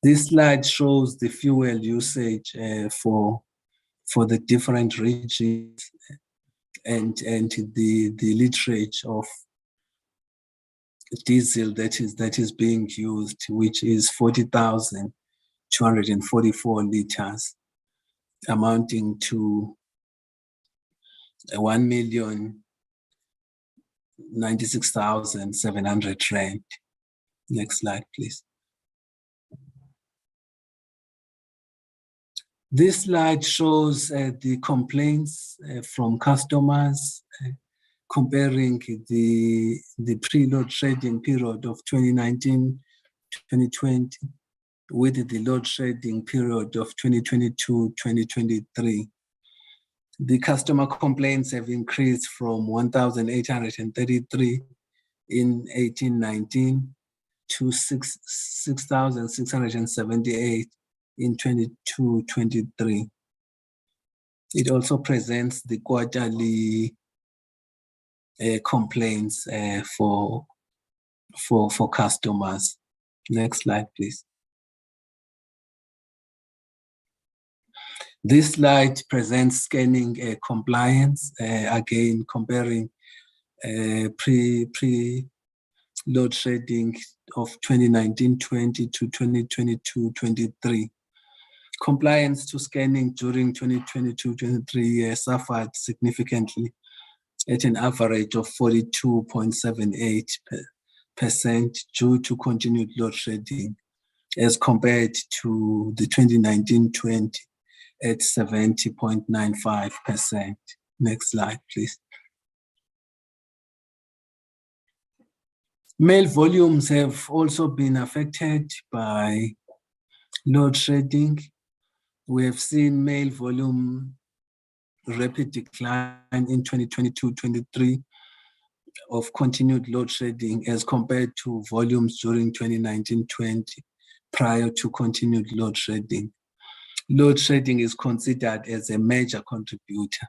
This slide shows the fuel usage for the different regions and the literage of diesel that is being used, which is 40,244 liters, amounting to 1,096,700 rand. Next slide, please. This slide shows the complaints from customers comparing the pre-load shedding period of 2019-2020 with the load shedding period of 2022-2023. The customer complaints have increased from 1,833 in 18-19 to 6,678 in 22-23. It also presents the quarterly complaints for customers. Next slide, please. This slide presents scanning compliance, again comparing pre-load shedding of 2019-20 to 2022-23. Compliance to scanning during 2022-23 suffered significantly at an average of 42.78% due to continued load shedding, as compared to the 2019-20 at 70.95%. Next slide, please. Mail volumes have also been affected by load shedding. We have seen mail volume rapid decline in 2022-23 of continued load shedding as compared to volumes during 2019-20 prior to continued load shedding. Load shedding is considered as a major contributor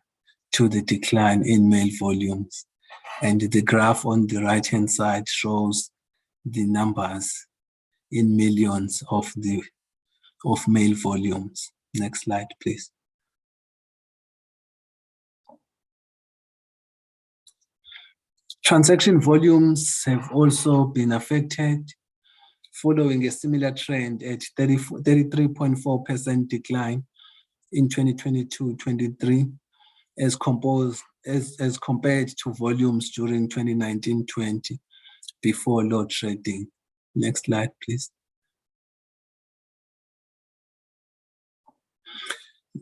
to the decline in mail volumes. And the graph on the right-hand side shows the numbers in millions of mail volumes. Next slide, please. Transaction volumes have also been affected, following a similar trend at 33.4% decline in 2022-23 as compared to volumes during 2019-20 before load shedding. Next slide, please.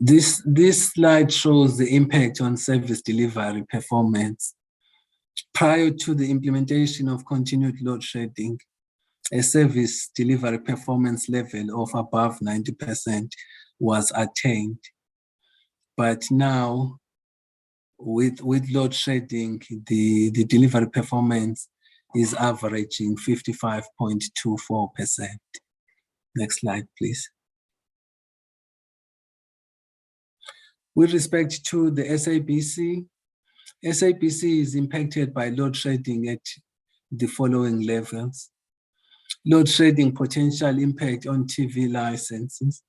This slide shows the impact on service delivery performance. Prior to the implementation of continued load shedding, a service delivery performance level of above 90% was attained. But now, with load shedding, the delivery performance is averaging 55.24%. Next slide, please. With respect to the SABC, SABC is impacted by load shedding at the following levels. Load shedding potential impact on TV licenses,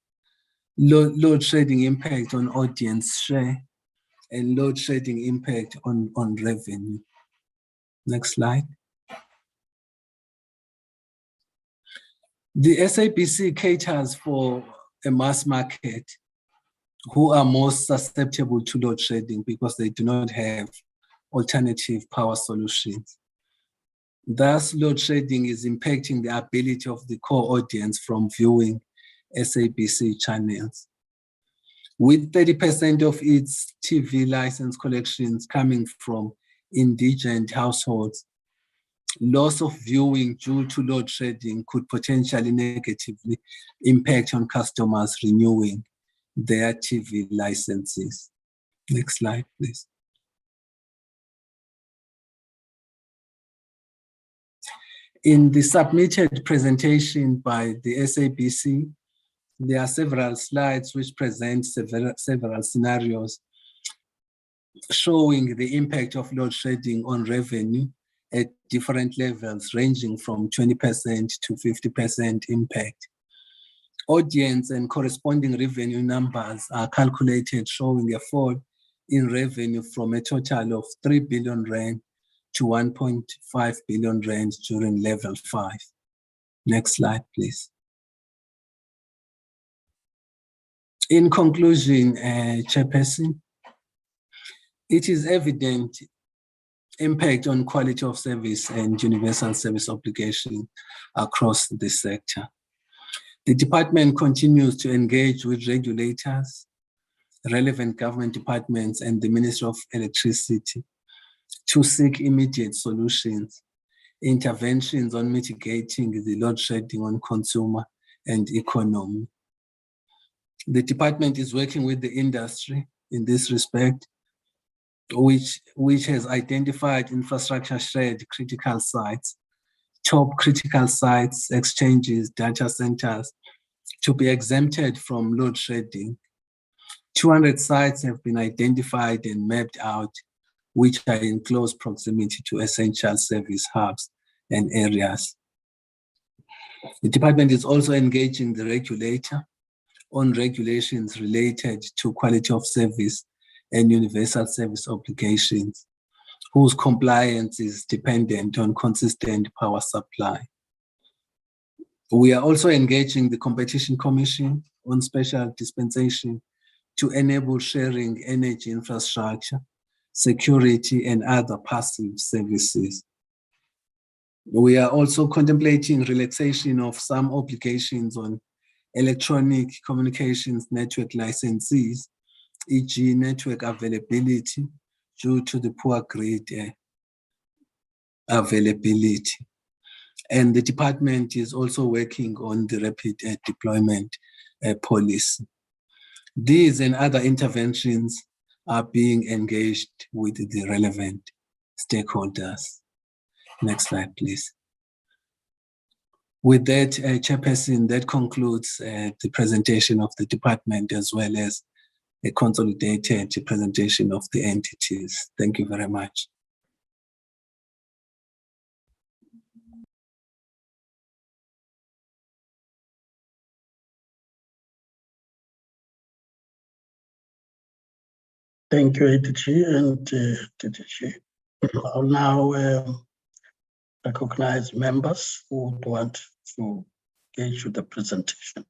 load shedding impact on audience share, and load shedding impact on revenue. Next slide. The SABC caters for a mass market who are most susceptible to load shedding because they do not have alternative power solutions. Thus, load shedding is impacting the ability of the core audience from viewing SABC channels. With 30% of its TV license collections coming from indigent households, loss of viewing due to load shedding could potentially negatively impact on customers renewing their TV licenses. Next slide, please. In the submitted presentation by the SABC, there are several slides which present several scenarios showing the impact of load shedding on revenue at different levels, ranging from 20% to 50% impact. Audience and corresponding revenue numbers are calculated, showing a fall in revenue from a total of 3 billion rand to 1.5 billion rand during level 5. Next slide, please. In conclusion, Chairperson, it is evident impact on quality of service and universal service obligation across the sector. The department continues to engage with regulators, relevant government departments, and the Ministry of Electricity to seek immediate solutions, interventions on mitigating the load shedding on consumer and economy. The department is working with the industry in this respect, which has identified infrastructure shared critical sites, top critical sites, exchanges, data centers to be exempted from load shedding. 200 sites have been identified and mapped out, which are in close proximity to essential service hubs and areas. The department is also engaging the regulator on regulations related to quality of service and universal service obligations, whose compliance is dependent on consistent power supply. We are also engaging the Competition Commission on special dispensation to enable sharing energy infrastructure, security, and other passive services. We are also contemplating relaxation of some obligations on electronic communications network licensees, e.g. network availability due to the poor grid availability. And the department is also working on the rapid deployment policy. These and other interventions are being engaged with the relevant stakeholders. Next slide, please. With that, Chairperson, that concludes the presentation of the department as well as a consolidated presentation of the entities. Thank you very much. Thank you, ADG and DDG. I'll now recognize members who would want to engage with the presentation.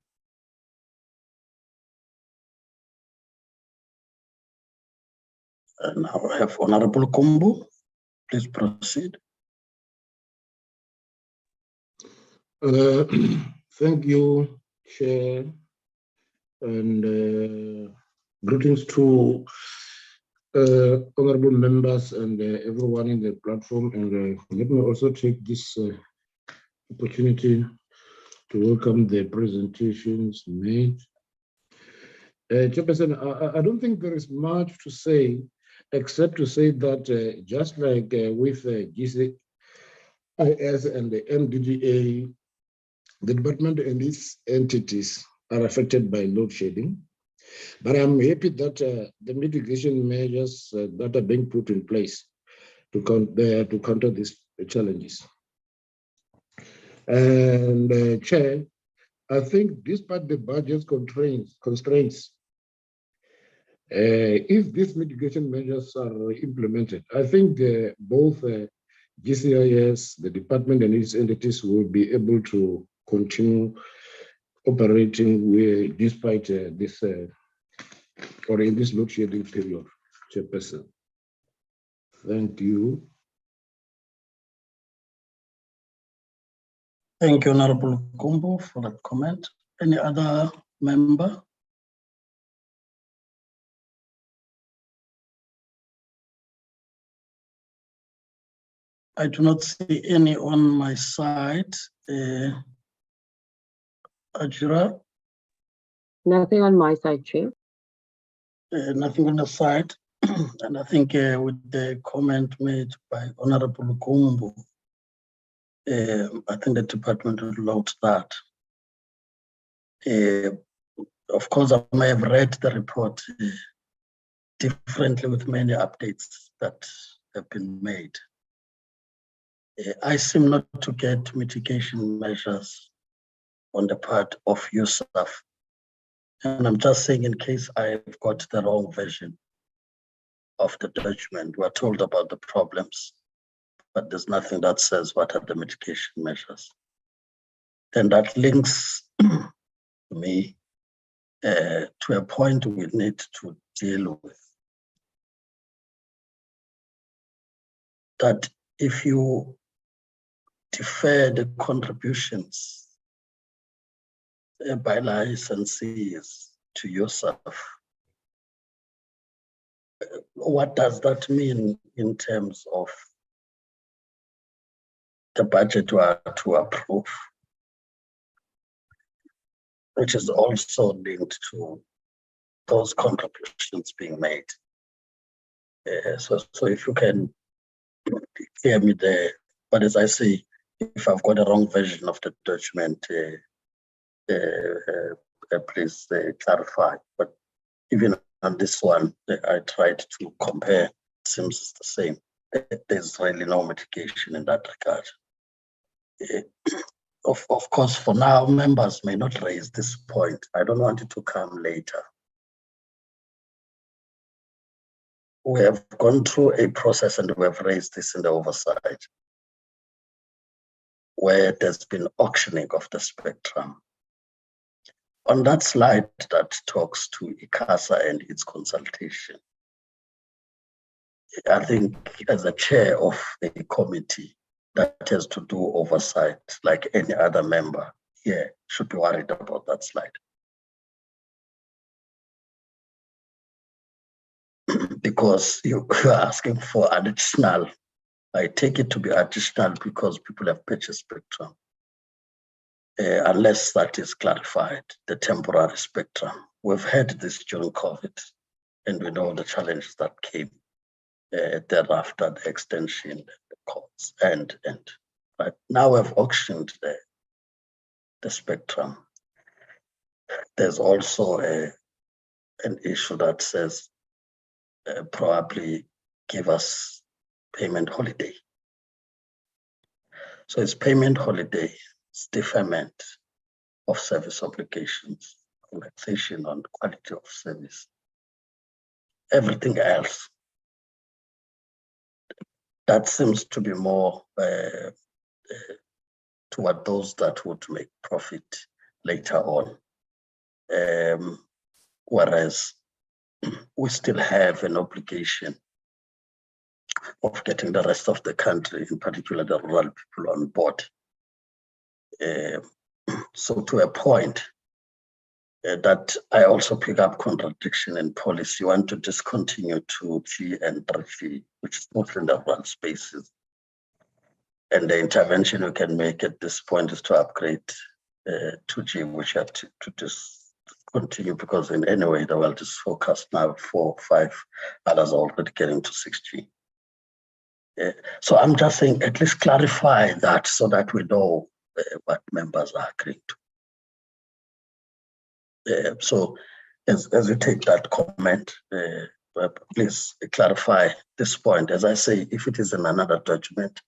And now I have Honorable Kumbu. Please proceed. Thank you, Chair, and greetings to honorable members and everyone in the platform. And let me also take this opportunity to welcome the presentations made. Chairperson, I don't think there is much to say, except to say that just like with GCIS and the MDDA, the department and its entities are affected by load shedding. But I'm happy that the mitigation measures that are being put in place to counter these challenges. And Chair, I think despite the budget constraints, if these mitigation measures are implemented, I think both GCIS, the department and its entities will be able to continue operating despite this or in this load shedding period, Chairperson. Thank you. Thank you, Honorable Gumbo, for that comment. Any other member? I do not see any on my side. Ajira? Nothing on my side, Chair. Nothing on the side. And I think with the comment made by Honorable Gumbo, I think the department will note that. Of course, I may have read the report differently with many updates that have been made. I seem not to get mitigation measures on the part of USAF. And I'm just saying in case I've got the wrong version of the document. We're told about the problems, but there's nothing that says what are the mitigation measures. Then that links me to a point we need to deal with. That if you defer the contributions by licensees to yourself, what does that mean in terms of the budget to approve, which is also linked to those contributions being made? So if you can hear me there, but as I say, if I've got a wrong version of the document, please clarify. But even on this one, I tried to compare, it seems the same. There's really no mitigation in that regard. Of course, for now, members may not raise this point. I don't want it to come later. We have gone through a process and we have raised this in the oversight, where there's been auctioning of the spectrum. On that slide that talks to ICASA and its consultation, I think as a chair of a committee that has to do oversight, like any other member here, should be worried about that slide. Because you're asking for additional, I take it to be additional because people have purchased spectrum. Unless that is clarified, the temporary spectrum. We've had this during COVID, and we know the challenges that came thereafter, the extension, the costs, and but now we've auctioned the spectrum. There's also an issue that says probably give us payment holiday. So it's payment holiday, it's deferment of service obligations, relaxation on quality of service. Everything else, that seems to be more toward those that would make profit later on. Whereas we still have an obligation of getting the rest of the country, in particular the rural people, on board. So to a point that I also pick up contradiction in policy. You want to discontinue 2G and 3G, which is mostly in the rural spaces, And the intervention we can make at this point is to upgrade 2G, which have to discontinue, because in any way the world is focused now, 4, 5 others are already getting to 6G. So I'm just saying, at least clarify that so that we know what members are agreeing to. So as you take that comment, please clarify this point. As I say, if it is in another document,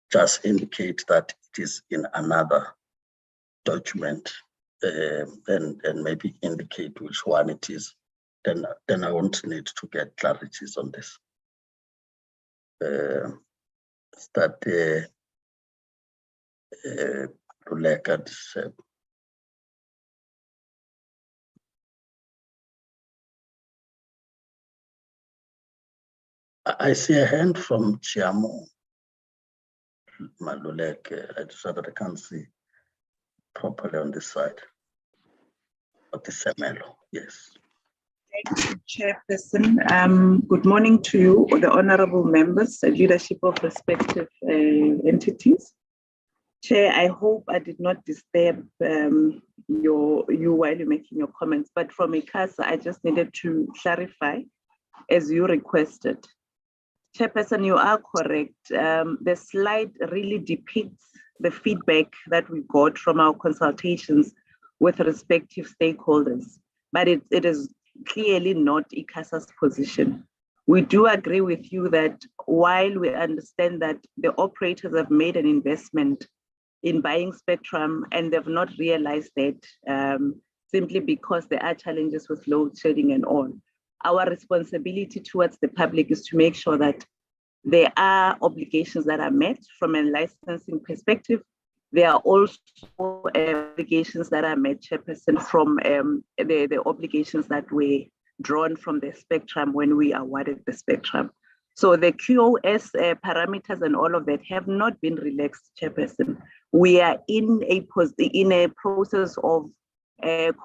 just indicate that it is in another document, and maybe indicate which one it is. Then I won't need to get clarities on this. I see a hand from Chiamo Maluleke. I just that I can't see properly on this side. But the Semelo, yes. Thank you, Chairperson. Good morning to you, the honorable members, the leadership of respective entities. Chair, I hope I did not disturb you while you're making your comments, but from ICASA, I just needed to clarify as you requested. Chairperson, you are correct. The slide really depicts the feedback that we got from our consultations with respective stakeholders, but it is clearly not ICASA's position. We do agree with you that while we understand that the operators have made an investment in buying spectrum and they've not realized that simply because there are challenges with load shedding and all, our responsibility towards the public is to make sure that there are obligations that are met from a licensing perspective. There are also obligations that are met, Chairperson, from the obligations that were drawn from the spectrum when we awarded the spectrum. So the QoS parameters and all of that have not been relaxed, Chairperson. We are in a process of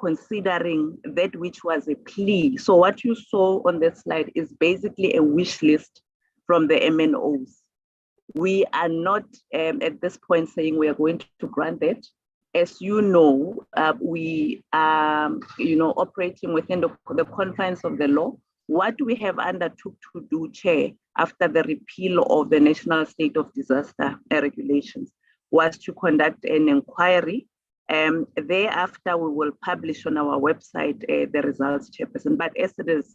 considering that which was a plea. So what you saw on that slide is basically a wish list from the MNOs. We are not at this point saying we are going to grant that. As you know, we are operating within the confines of the law. What we have undertook to do, Chair, after the repeal of the National State of Disaster regulations, was to conduct an inquiry. Thereafter, we will publish on our website the results, Chairperson. But as it is,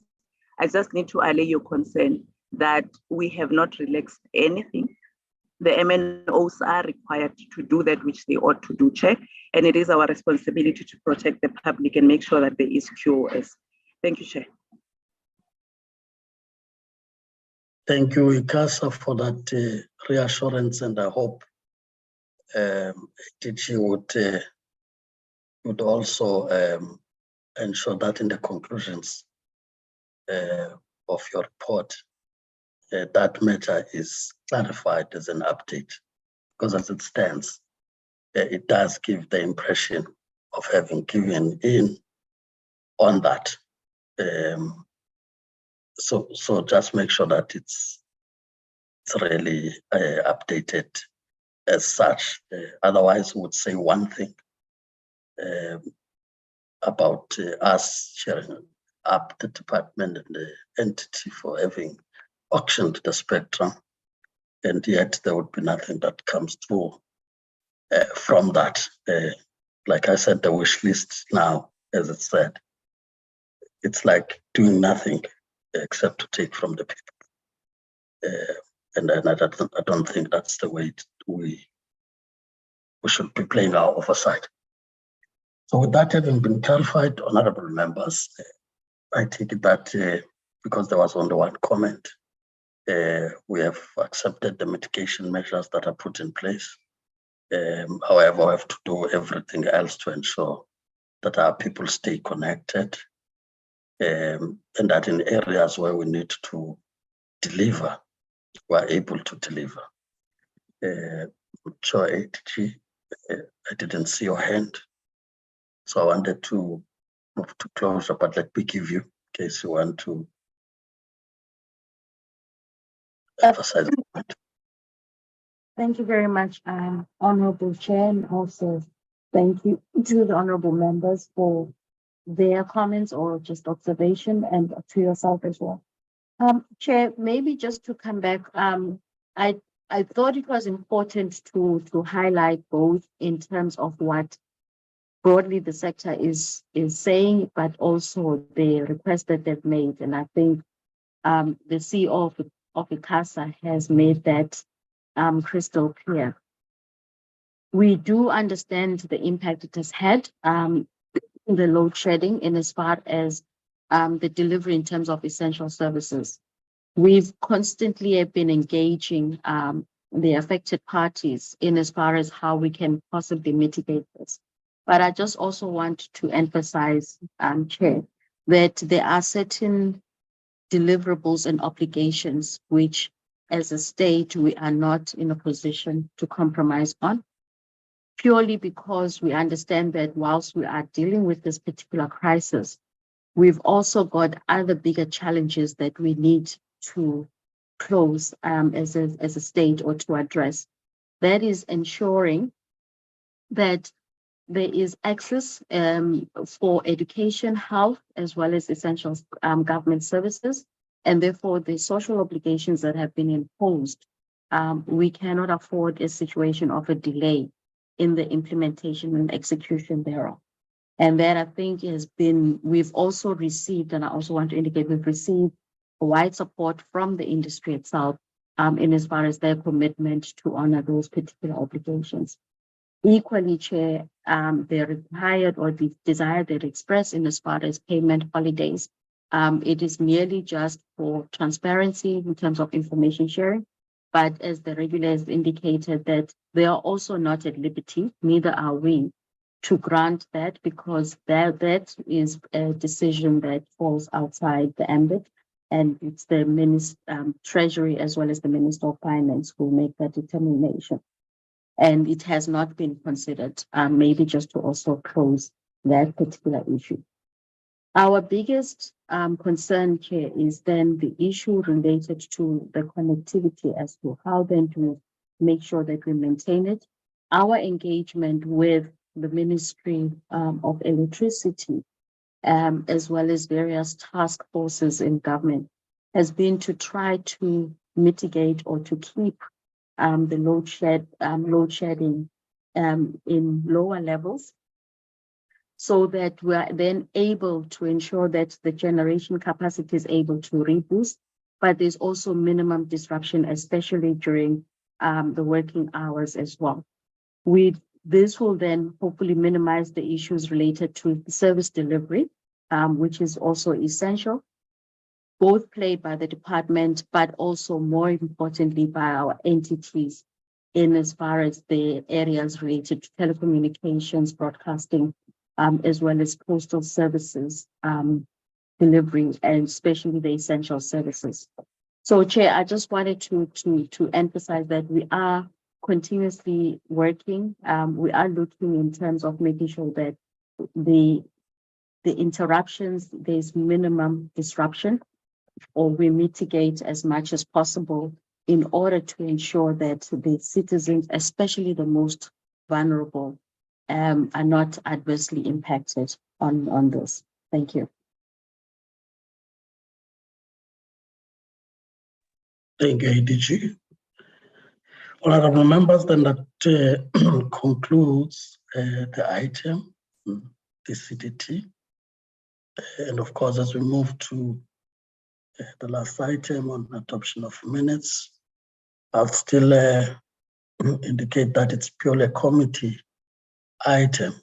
I just need to allay your concern that we have not relaxed anything. The MNOs are required to do that which they ought to do, Chair, and it is our responsibility to protect the public and make sure that there is QoS. Thank you, Chair. Thank you, ICASA, for that reassurance, and I hope DG would also ensure that in the conclusions of your report, that matter is clarified as an update, because as it stands, it does give the impression of having given in on that. So just make sure that it's really updated as such. Otherwise, we would say one thing about us sharing up the department and the entity for having auctioned the spectrum, and yet there would be nothing that comes through from that. Like I said, the wish list now, as it said, it's like doing nothing except to take from the people. And I don't think that's the way we should be playing our oversight. So with that having been clarified, honorable members, I take it that because there was only one comment, we have accepted the mitigation measures that are put in place. However, we have to do everything else to ensure that our people stay connected, and that in areas where we need to deliver, we are able to deliver. So ATG, I didn't see your hand, so I wanted to move to closure, but let me give you, in case you want to emphasize the point. Thank you very much, Honorable Chair, and also thank you to the honorable members for their comments or just observation, and to yourself as well. Chair, maybe just to come back, I thought it was important to highlight both in terms of what broadly the sector is saying, but also the request that they've made. And I think the CEO of ICASA has made that crystal clear. We do understand the impact it has had, the load shedding, in as far as the delivery in terms of essential services. We've constantly been engaging the affected parties in as far as how we can possibly mitigate this. But I just also want to emphasize, Chair, that there are certain deliverables and obligations which, as a state, we are not in a position to compromise on, purely because we understand that whilst we are dealing with this particular crisis, we've also got other bigger challenges that we need to close as a state, or to address. That is ensuring that there is access for education, health, as well as essential government services, and therefore the social obligations that have been imposed. We cannot afford a situation of a delay in the implementation and execution thereof. And that, I think, has been, we've also received, and I also want to indicate, we've received wide support from the industry itself in as far as their commitment to honor those particular obligations. Equally, Chair, they're required, or the desire they've expressed in as far as payment holidays. It is merely just for transparency in terms of information sharing. But as the regulators indicated, that they are also not at liberty, neither are we, to grant that, because that is a decision that falls outside the ambit, and it's the Treasury as well as the Minister of Finance who make that determination. And it has not been considered, maybe just to also close that particular issue. Our biggest concern here is then the issue related to the connectivity, as to how then to make sure that we maintain it. Our engagement with the Ministry of Electricity, as well as various task forces in government, has been to try to mitigate or to keep the load shedding in lower levels, so that we are then able to ensure that the generation capacity is able to reboost, but there's also minimum disruption, especially during the working hours as well. This will then hopefully minimize the issues related to service delivery, which is also essential, both played by the department, but also more importantly by our entities in as far as the areas related to telecommunications, broadcasting, as well as postal services delivery, and especially the essential services. So, Chair, I just wanted to emphasize that we are continuously working. We are looking in terms of making sure that the interruptions, there's minimum disruption, or we mitigate as much as possible in order to ensure that the citizens, especially the most vulnerable, are not adversely impacted on this. Thank you. Thank you, ADG. Honorable members, then that concludes the item, DCDT. And of course, as we move to the last item on adoption of minutes, I'll still indicate that it's purely a committee item,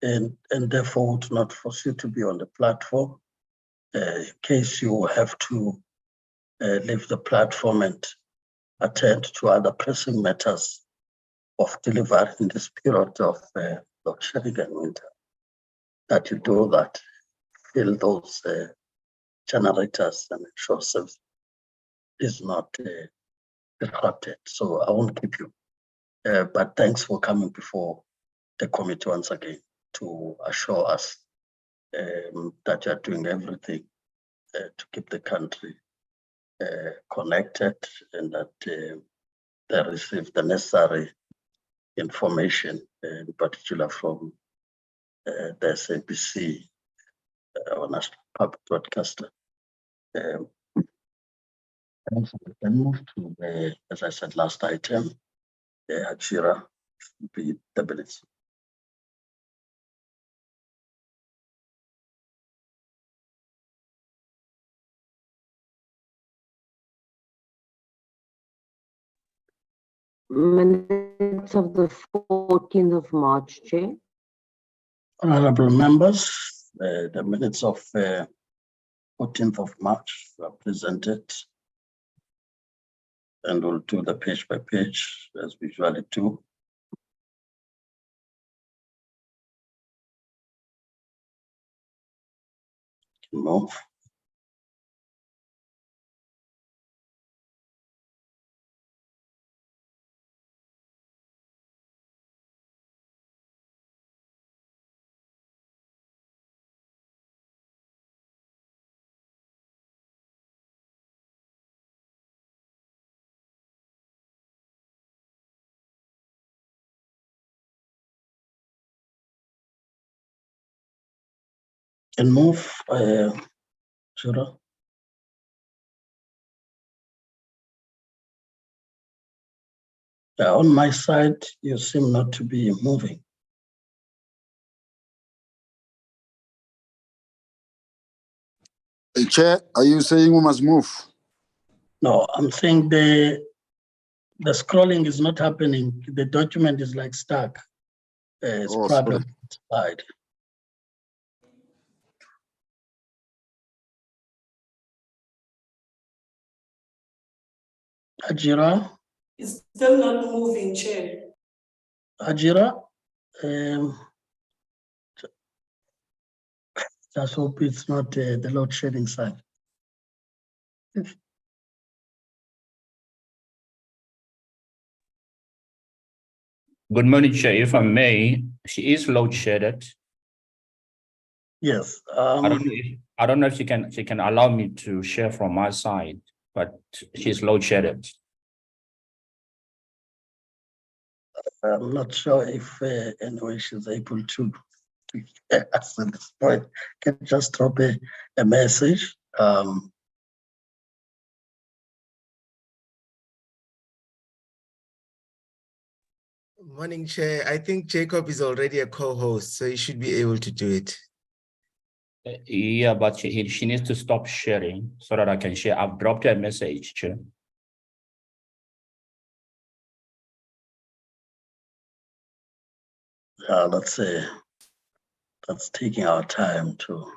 and therefore would not foresee to be on the platform in case you have to leave the platform and attend to other pressing matters of delivery in this period of load shedding and winter, that you do that, fill those generators and ensure service is not disrupted. So I won't keep you, but thanks for coming before the committee once again to assure us that you're doing everything to keep the country connected, and that they receive the necessary information, in particular from the SABC, our national public broadcaster. And so we can move to the, as I said, last item, Hachira, be the minutes. Minutes of the 14th of March, Chair. Honorable members, the minutes of 14th of March are presented, and we'll do the page by page as we usually do. Move. And move, Shura. On my side, you seem not to be moving. Chair, are you saying we must move? No, I'm saying the scrolling is not happening. The document is like stuck. It's Oh, probably sorry. on the slide. Ajira, It's still not moving, Chair. Ajira, just hope it's not the load shedding side. Good morning, Chair. If I may, she is load shedded. Yes. I don't know if she can allow me to share from my side, but she's load shedded. I'm not sure if anyway she's able to at this point. Can just drop a message. Morning, Chair. I think Jacob is already a co-host, so he should be able to do it. Yeah, but she needs to stop sharing so that I can share. I've dropped her a message, Chair. Let's say that's taking our time to.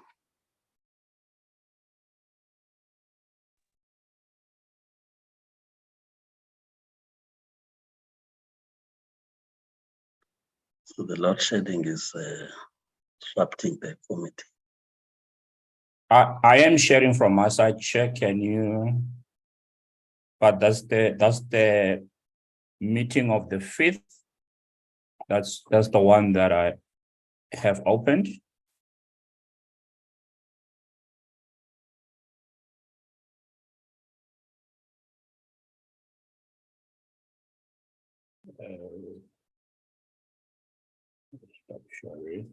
So the load shedding is disrupting the committee. I am sharing from my side, Chair. Can you? But that's the meeting of the 5th. That's the one that I have opened. Stop sharing.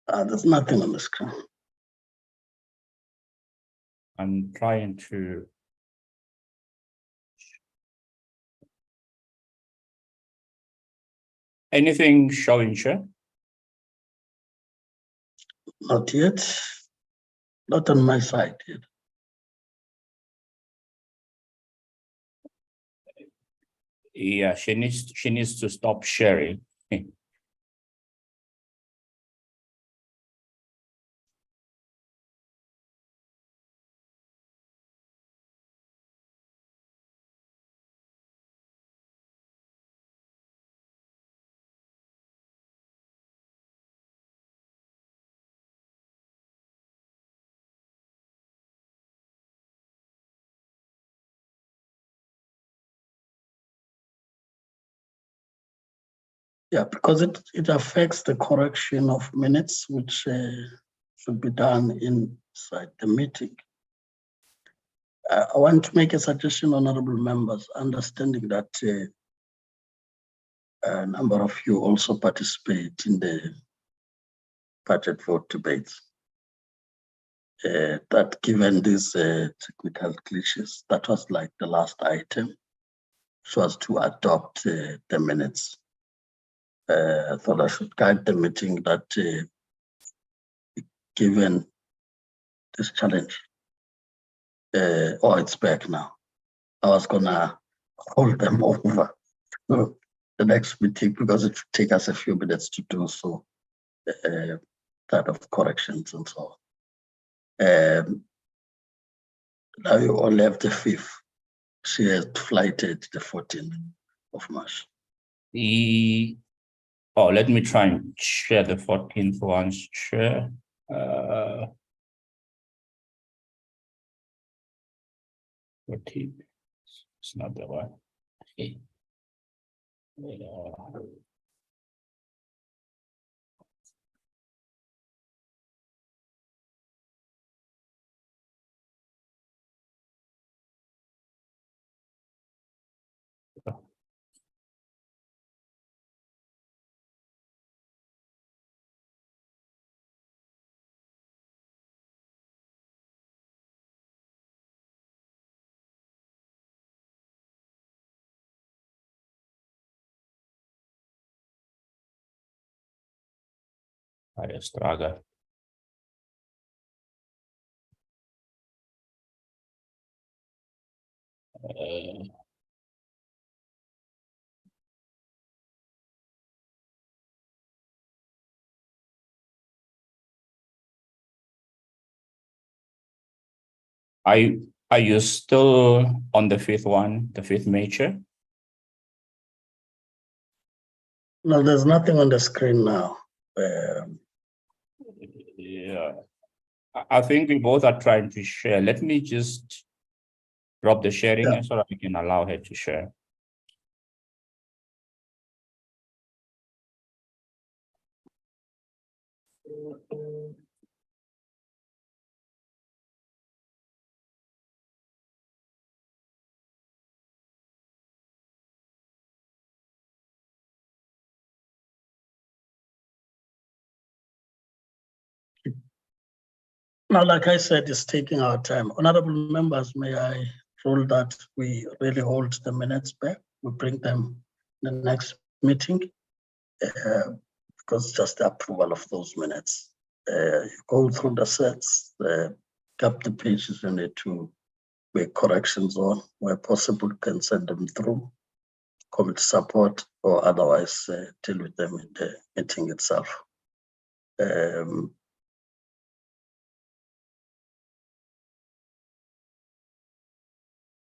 There's nothing on the screen. I'm trying to. Anything showing, Chair? Not yet. Not on my side yet. Yeah, she needs to stop sharing. Yeah, because it affects the correction of minutes, which should be done inside the meeting. I want to make a suggestion, honorable members, understanding that a number of you also participate in the budget vote debates. That given these technical glitches, that was like the last item, which was to adopt the minutes. I thought I should guide the meeting that given this challenge, it's back now. I was gonna hold them over to the next meeting because it should take us a few minutes to do so, that of corrections and so on. Now you all have the 5th. She has flighted the 14th of March. Let me try and share the 14th one's share. It's not the one. Okay. I struggle. Are you still on the 5th one, the 5th major? No, there's nothing on the screen now. Yeah, I think we both are trying to share. Let me just drop the sharing so that we can allow her to share. Now, like I said, it's taking our time. Honorable members, may I rule that we really hold the minutes back? We bring them the next meeting because just the approval of those minutes. You go through the sets, cap the pages you need to make corrections on, where possible, can send them through committee support or otherwise deal with them in the meeting itself.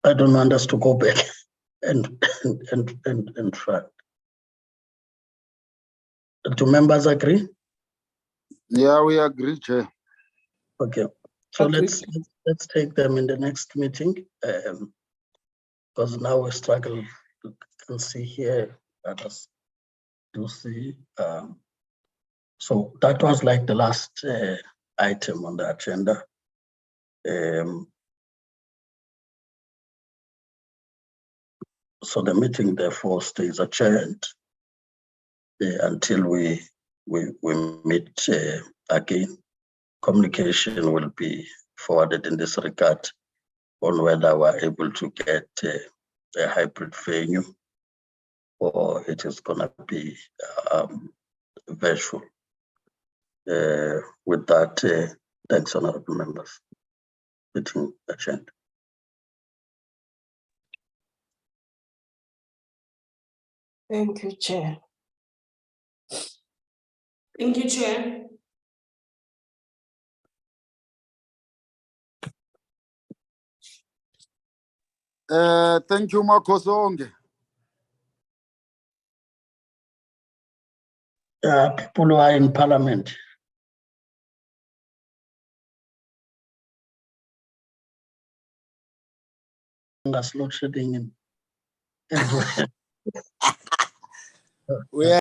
I don't want us to go back and try. Do members agree? Yeah, we agree, Chair. Okay, so let's take them in the next meeting because now we struggle. You can see here, others do see. So that was like the last item on the agenda. So the meeting therefore stays adjourned until we meet again. Communication will be forwarded in this regard on whether we're able to get a hybrid venue or it is going to be virtual. With that, thanks, honorable members. Meeting adjourned. Thank you, Chair. Thank you, Chair. Thank you, Makosonge. People who are in parliament. Load shedding in everywhere. We are